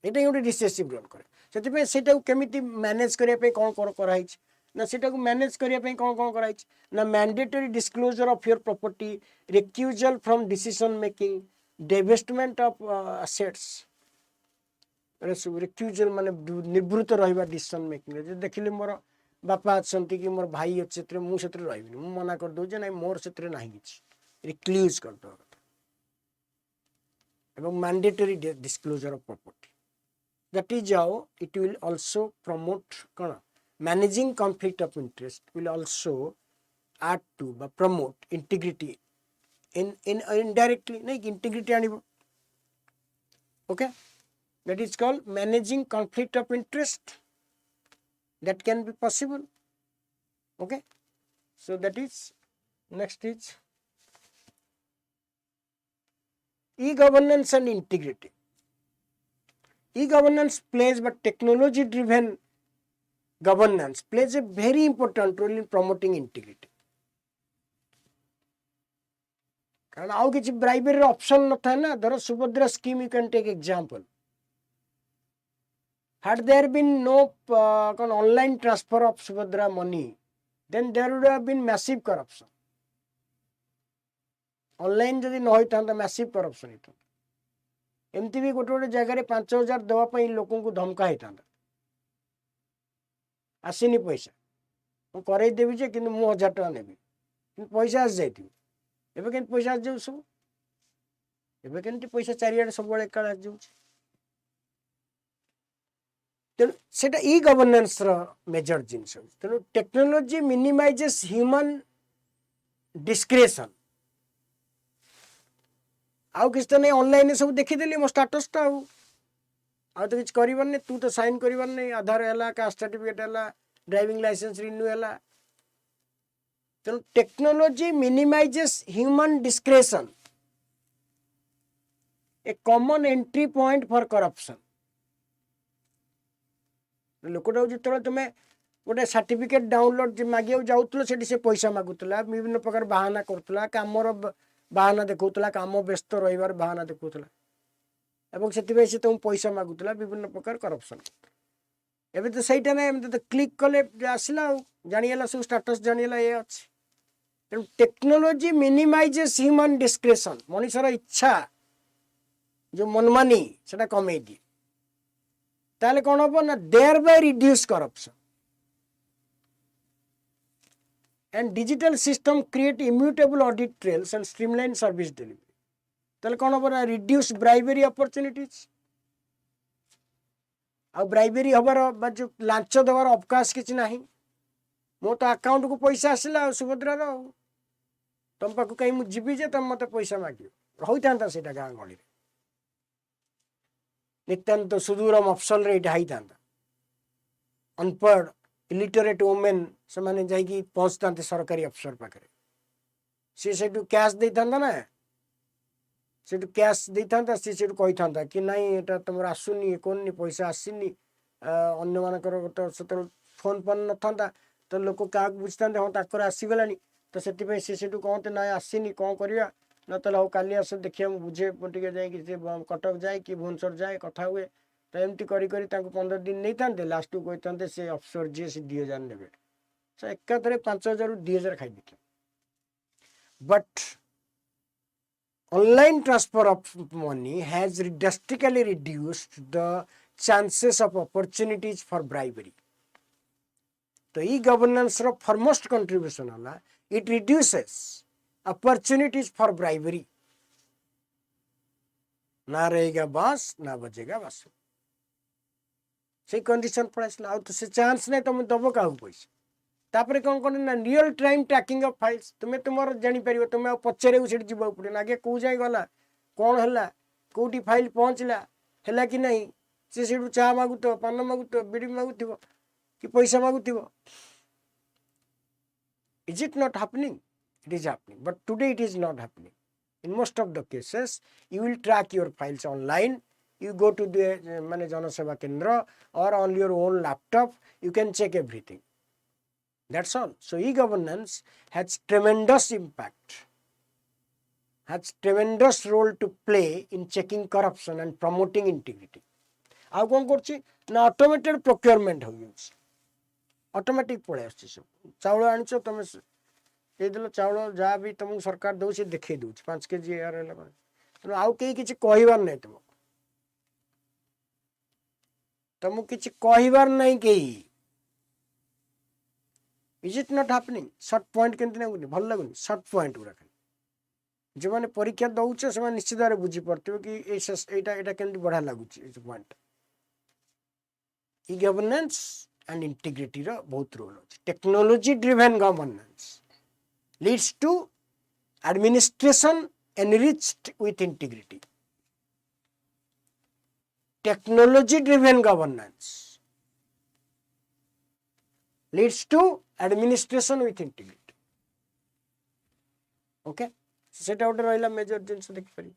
এটা ଗୋଟେ decisive role करे ସେଥିପାଇଁ ସେଟାକୁ କେମିତି manage କରିବା ପାଇଁ କ'ଣ କରାଯାଇଛି ନା ସେଟାକୁ ମ୍ୟାନେଜ କରିବା ପାଇଁ କ'ଣ କରାଯାଇଛି ନା mandatory disclosure of your property, recusal from decision making, divestment of assets, ସବୁ ରିକ୍ୟୁଜାଲ ମାନେ ନିବୃତ୍ତ ରହିବା ଡିସିସନ ମେକିଂରେ। ଯଦି ଦେଖିଲି ମୋର ବାପା ଅଛନ୍ତି କି ମୋର ଭାଇ ଅଛି ସେଥିରେ ମୁଁ ସେଥିରେ ରହିବିନି, ମୁଁ ମନା କରିଦେଉଛି ନାଇଁ ମୋର ସେଥିରେ ନାହିଁ କିଛି, ରିକ୍ଲୁଜ କରିଦେବା କଥା। ଏବଂ mandatory disclosure of property, that is how it will also promote managing conflict of interest, will also add to promote integrity in indirectly like integrity anibo. Okay, that is called managing conflict of interest, that can be possible. Okay, so that is next is e-governance and integrity. E-governance plays, but technology-driven governance plays a very important role in promoting integrity. कारण आउ किसी bribery option न था ना, धरो Subhadra scheme, you can take example. Had there been no online transfer of Subhadra money, then there would have been massive corruption. Online जदि न होता तो massive corruption होता। एमती भी गोटे गोटे जगह 5,000 देवाई लोक को धमका होता, आसनी पैसा मुझे करदेवी जे कि 1,000 टका नेबी पैसा आस जाए एवं के पैसा आस जाऊ सब एवं के पैसा चारिड़े सब एका आस जाऊँ। तेणु से ई गवर्नेंस मेजर जिनस। तेणु टेक्नोलोजी मिनिमाइजेस ह्यूमन डिस्क्रिशन। आउ किसी तो नहीं ऑनलाइन सब देखीदेली मो स्टाटसटा आउ तो किसी कर तू तो साइन कर आधार है, कास्ट सर्टिफिकेट है, ड्राइविंग लाइसेंस रिन्यू है। तेणु technology minimises human discretion, a common entry point for corruption. लोकटा जो तुम गोटे सर्टिफिकेट डाउनलोड मागे जाऊल से पैसा मागुला, विभिन्न प्रकार बाहाना करुला, कमर बाहाना देखा, कम व्यस्त रही बाहाना देखा, से तुम पैसा मागुला, विभिन्न प्रकार करप्शन। एवं तो सहीटा ना तो क्लिक कले आसला जानीला सब स्टाटस जानीला ये अच्छे। तेणु टेक्नोलोजी मिनिमाइजेस ह्यूमन डिस्क्रिशन, मनुष्यर इच्छा जो मनमानी से कमे दिए, ताले कौन हम ना thereby reduce corruption. And digital system create immutable audit trails and streamline service delivery. ताले कौन हम ना reduce bribery opportunities। आ ब्राइबेरी हबार जो लांच देवार अवकाश किसी ना, मो तो अकाउंट को पैसा आसला सुभद्रार तुम पाक कहीं मुझे जीवी जे तुम मत पैसा माग होता से गाँ गहली नित्याন্ত सुदूर मफसल होता। अनपढ़ इलिटरेट वोमेन से माने जाइए पहुँचता सरकारी अफसर पाखे, सी से कैश देता ना, से कैश देता सी से कही था कि नाई एटा तुम आसुनी कौन पैसा आसनी अन्न मानकर से फोन फोन न था तो लोक क्या बुझता हाँ तक आसीगला तो से कहते ना आसनी कौन करवा ना तो हाँ काली आस देखिए बुझे टे जा कटक जाए कि भुवनेश्वर जाए कथा हुए तो एमती करी 15 दिन नहीं था लास्ट को कहते से अफसर जी से 2,000 ने एकाथरे 5,000 ରୁ 2,000 खाई देते। But online transfer of money has drastically reduced the chances of opportunities for bribery. तो e-governance रो foremost contribution होला, it reduces opportunities for bribery। ना रहेगा बांस ना बजेगा बांसुरी, से कंडीशन पड़ाइला आउ तो से चांस नहीं तुम दब क्या पैसा। तापर कौन कौन ना real time tracking of files, तुम्हें तुम जापर तुम पचारे जावाक पड़े आगे कौ जाए गला कौन है कौटी फाइल पहुँचला है कि नहीं, सी से चा मागुथ पान मागुथ बीड़ी मागुथ कि पैसा मागुथ। Is it not happening? It is happening, but today it is not happening. In most of the cases, you will track your files online you go to the mane jana seva kendra or on your own laptop you can check everything. That's all. So e-governance has tremendous impact, has tremendous role to play in checking corruption and promoting integrity. How कौन करछि ना automated procurement हो जाउछि, automatic पळे आछि सब चावल आनिछो तमे ए देलो चावल जा भी तुम सरकार दउ से देखै दउछि 5 केजी यार हैला तो आउ केही किछि कहिबार नै तुम किछि कहिबार नै केही. Is it not happening? Short point केनति नै भल लागुनी short point गुरा जो माने परीक्षा दउछे से निश्चित भाव बुझी पड़थिबो कि एटा एटा केनति बढ़ा लागुछि इस पॉइंट. E-governance and integrity रो बहुत रोल अछि. Technology driven governance leads to administration enriched with integrity. Technology driven governance leads to administration with integrity. Okay, सेटा उठे रहिला मेजर जिंस देखि पारि.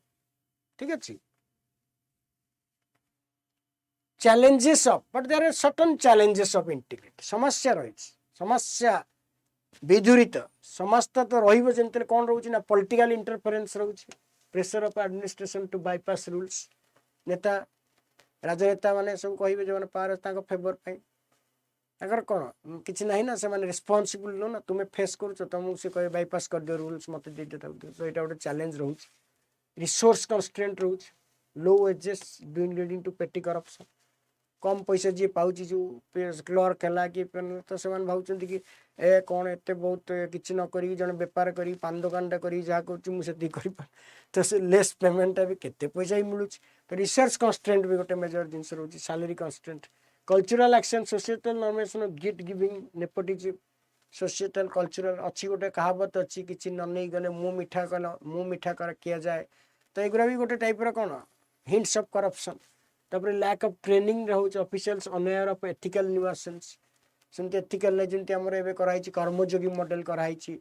ठीक अछि. Challenges of, but there are certain challenges of integrity. समस्या रही, समस्या विधुरित समस्त तो रहिबो जेंतले कोन रहउछि ना पॉलिटिकल इंटरफेरेंस रहउछि, pressure of administration to bypass rules. नेता राजनेता माने सब कहिबे जे माने पावर ताको फेवर पई अगर कोन किछि नाही ना से माने रिस्पांसिबल नो ना तुमे फेस करू छ तुम से कहे बाईपास कर दियो रूल्स मते दे देता. तो एटा उठे चैलेंज रहउछि. रिसोर्स कंस्ट्रेंट रहउछि, low wages leading to petty corruption. कम पैसा जी पाउची जो क्लर्क है कि तो से भावुं कि ए कौन एत बहुत किसी न करी जन बेपार करी पान दुकानटा करी जहाँ कर मुझे तो से लेस पेमेंट भी केते पैसा ही मिलूँ. तो रिसर्च कन्स्ट्रेंट भी गोटे मेजर जिनस रोचे. Salary constraint, cultural action, societal नॉर्मेशन, gift giving, nepotism, societal cultural अच्छी गोटे कहावत अच्छी कि न नहीं गले मुँह मीठा कल मुँह मीठा कर किया जाए. तो एगुरा भी गोटे टाइप कौन हिंट्स ऑफ करप्शन. तापर लैक ऑफ ट्रेनिंग रहउछ officials unaware of ethical nuances. सेमते एथिकल नै जेंति हमर एबे कराइछि कर्मयोगी मॉडल कराइछि.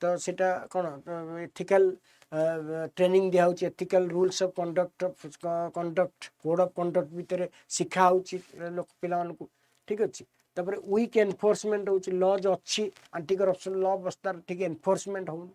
तो सेटा कोन एथिकल ट्रेनिंग दिया होछि, ethical rules of conduct code of conduct भितरे सिखा होछि लोक पिलान को. ठीक अछि. तापर वीक एनफोर्समेंट होछि, लॉज अच्छी एंटी करप्शन लॉ बस्तार ठीक एनफोर्समेंट हो.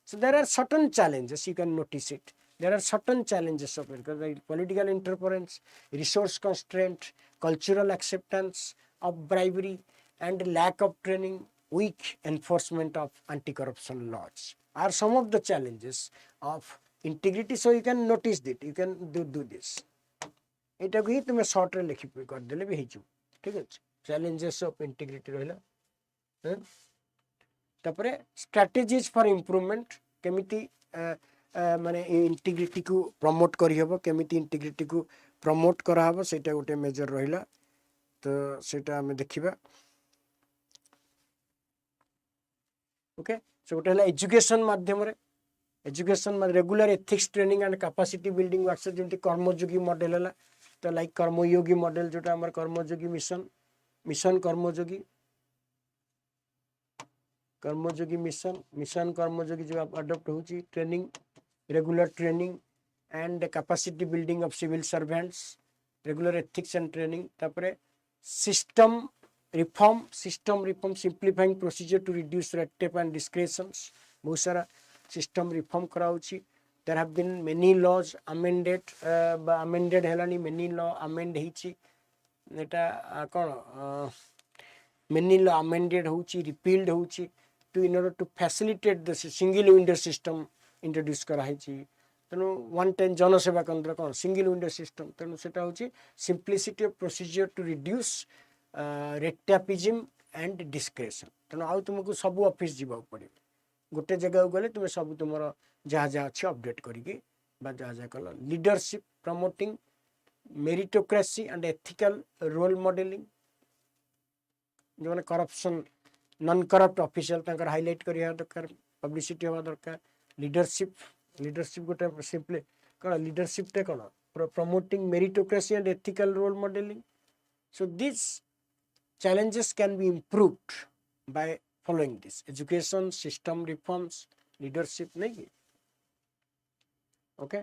So there are certain challenges, you can notice it. There are certain challenges of it, like political interference, resource constraint, cultural acceptance of bribery, and lack of training, weak enforcement of anti-corruption laws are some of the challenges of integrity. So you can notice that, you can do this. एटा को ही तुम short रे लिखि कर देले भी हिजु. ठीक अछि. challenges of integrity रहला. तापरे strategies for improvement केमिति माने इंटीग्रिटी को प्रमोट करी हबो, केमिति इंटीग्रिटी को प्रमोट करा हबो सेटा गोटे मेजर रहिला. तो सेटा हमें देखिबा. ओके. सो गोटे हला एजुकेशन माध्यम रे, एजुकेशन में regular ethics training and capacity building workshop जेंति कर्मयोगी मॉडल हला. तो लाइक कर्मयोगी मॉडल जोटा हमर कर्मयोगी मिशन कर्मयोगी मिशन कर्मयोगी जो अडॉप्ट होची. Training, regular training and capacity building of civil servants, regular ethics and training. तापरे system reform, simplifying procedure to reduce red tape and discretions. बहुत सारा system reform कराउची. There have been many laws amended हेलानी, many law amend हिची. नेटा कौन many law amended होची, repealed होची to in order to facilitate the single window system introduce कराई. तेणु one time जनसेवा केन्द्र कौन सिंगल विंडो सिस्टम. तेणु सेटा होची simplicity of procedure to reduce red tapism and discretion. तेणु आउ तुमको सब ऑफिस जीवा पड़े. गोटे जगह गले तुम सब तुम जहाँ जहाँ अच्छे अपडेट करिकी बा जहाँ जहाँ कल. Leadership promoting meritocracy and ethical role modelling. जो मैंने करप्शन नॉन करप्ट ऑफिशियल तांकर हाईलाइट करिया दरकार, पब्लिसिटी होवा दरकार. लीडरशिप गोटे सिंपली कौन लीडरशिप टे कौन promoting meritocracy and ethical role modelling. So this challenges can be improved by following this: education, system reforms, leadership. नहीं. Okay.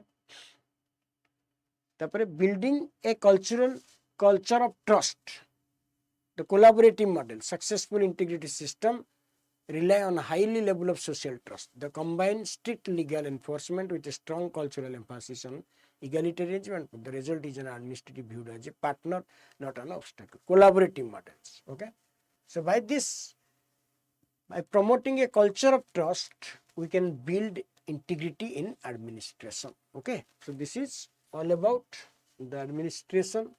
तापरे building a culture of trust. The collaborative model, successful integrity system rely on highly level of social trust. The combined strict legal enforcement with a strong cultural emphasis on egalitarianism, and the result is an administrative viewed as a partner, not an obstacle. Collaborative models. Okay. So by this, by promoting a culture of trust, we can build integrity in administration. Okay. So this is all about the administration.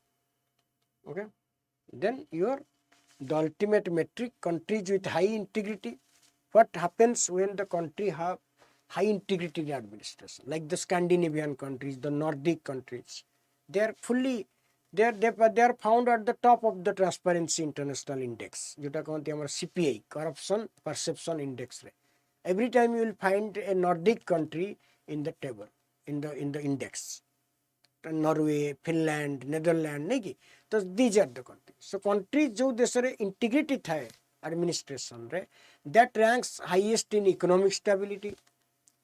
Okay. Then the ultimate metric, countries with high integrity. What happens when the country have high integrity in administration? Like the Scandinavian countries, the Nordic countries, they are found at the top of the Transparency International Index, जोटा कहते हैं हमारा CPI, Corruption Perception Index रे. Every time you will find a Nordic country in the table, in the index. Norway, Finland, Netherlands, नहीं कि तो these are the countries. So countries जो देश रे integrity थाए administration रे, that ranks highest in economic stability,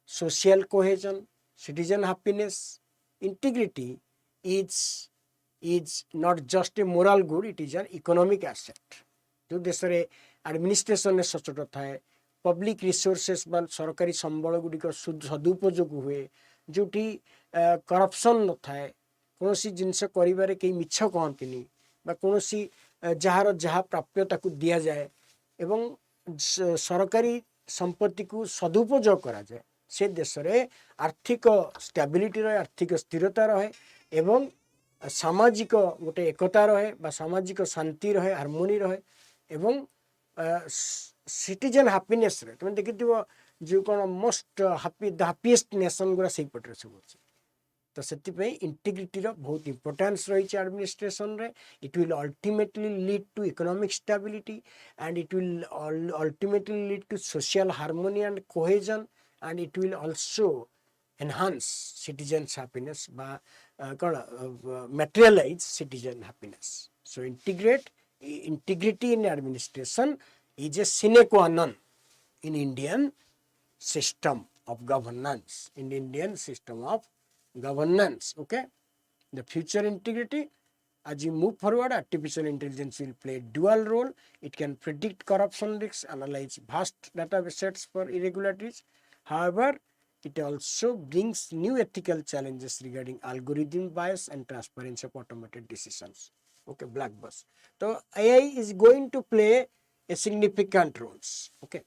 social cohesion, citizen happiness. Integrity is not just a moral good, it is an economic asset. जो देश रे administration रे सचोट थाए, public resources बा सरकारी संबल गुड़िक सदुपयोग हुए, जोटी करप्शन न थाए, कोनोसी जिनसे करिबारे केही मिछ कहंतिनी बा कोनोसी जहार जहा प्राप्यता को दिया जाए एवं सरकारी संपत्ति को सदुपयोग करा जाए, से देश रे आर्थिक स्टेबिलिटी रहे, आर्थिक स्थिरता रहे एवं सामाजिक गोटे एकता रहे बा सामाजिक शांति रहे, हार्मोनी रहे एवं सिटीजन हैप्पीनेस रे. तुम देखिथिबो जो कोन मोस्ट हैप्पीएस्ट नेशन गुरा सेही पटरे सब अछि. तो से इंटीग्रिटी बहुत इंपोर्टेंस रही एडमिनिस्ट्रेशन रे. It will ultimately lead to economic stability and it will ultimately lead to social harmony and cohesion and it will also enhance citizens happiness बा कौन materialise citizen happiness. So integrity in administration is a sine qua non in Indian system of governance. Okay. The future integrity, as you move forward, artificial intelligence will play a dual role. It can predict corruption risks, analyze vast data sets for irregularities. However, it also brings new ethical challenges regarding algorithm bias and transparency of automated decisions. Okay, black box. So AI is going to play a significant roles. Okay.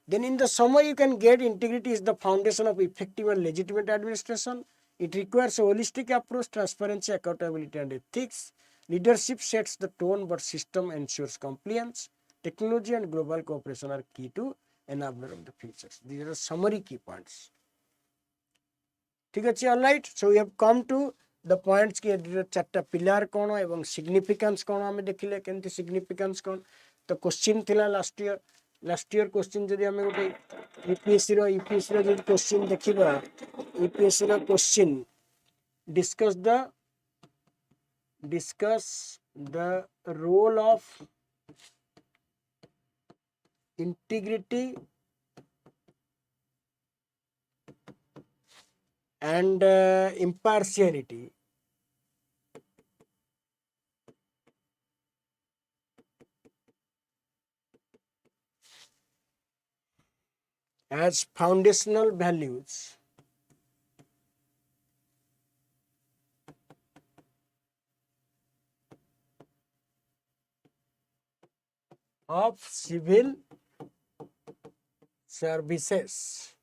Then in the summary you can get integrity is the foundation of effective and legitimate administration. It requires a holistic approach, transparency, accountability and ethics. Leadership sets the tone but system ensures compliance. Technology and global cooperation are key to enabler of the futures. These are summary key points. ठीक है, all right. So we have come to the points कि चार्टा पिलार कौन एवं significance कौन आमे देखिले केंति significance कौन. तो क्वेश्चन थिला लास्ट ईयर क्वेश्चन जदि हमें गोटे यूपीएससी रो जदि क्वेश्चन देखिबा, यूपीएससी रो question discuss the role of integrity and impartiality as foundational values of civil services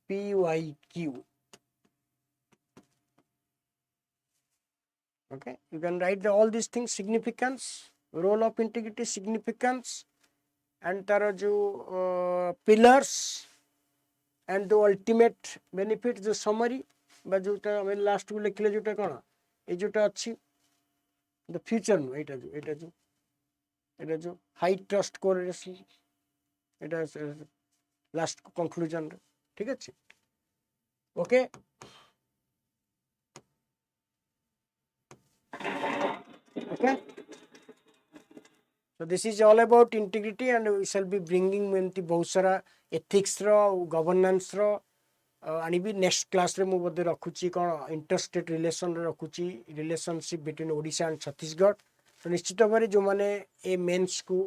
PYQ. Okay, you can write all these things: significance, role of integrity, significance, and तार जो pillars and the ultimate benefit, जो summary बा जोटा हमें last को लिखले जोटा कौन ये जोटा अच्छी the future नो एटा जो high trust correlation एटा लास्ट conclusion. ठीक है, okay. Okay. So this is all about integrity and we shall be bringing बहुत सारा ethics रो, governance रो आनिबी नेक्स्ट क्लास रे मु बदे रखुची कोन इंटरस्टेट रिलेशन रे रखुची relationship between Odisha and Chhattisgarh तो निश्चित भाव जो मैंने ए मेन्स को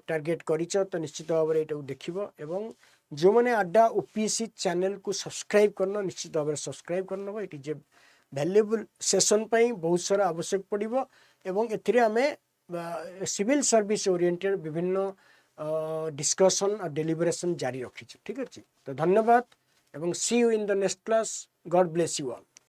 टार्गेट करिच तो निश्चित भाव ये देखिबो एवं जो मैंने अड्डा ओपीएससी चैनल को सब्सक्राइब करना निश्चित भाव सब्सक्राइब करना it is a valuable session पई बहुत सारा आवश्यक पड़िबो एवं एथिरे हमें सिविल सर्विस ओरिएंटेड विभिन्न डिस्कशन और डेलिब्रेशन जारी रखी ठीक अच्छे तो धन्यवाद एवं see you in the next class God bless you all.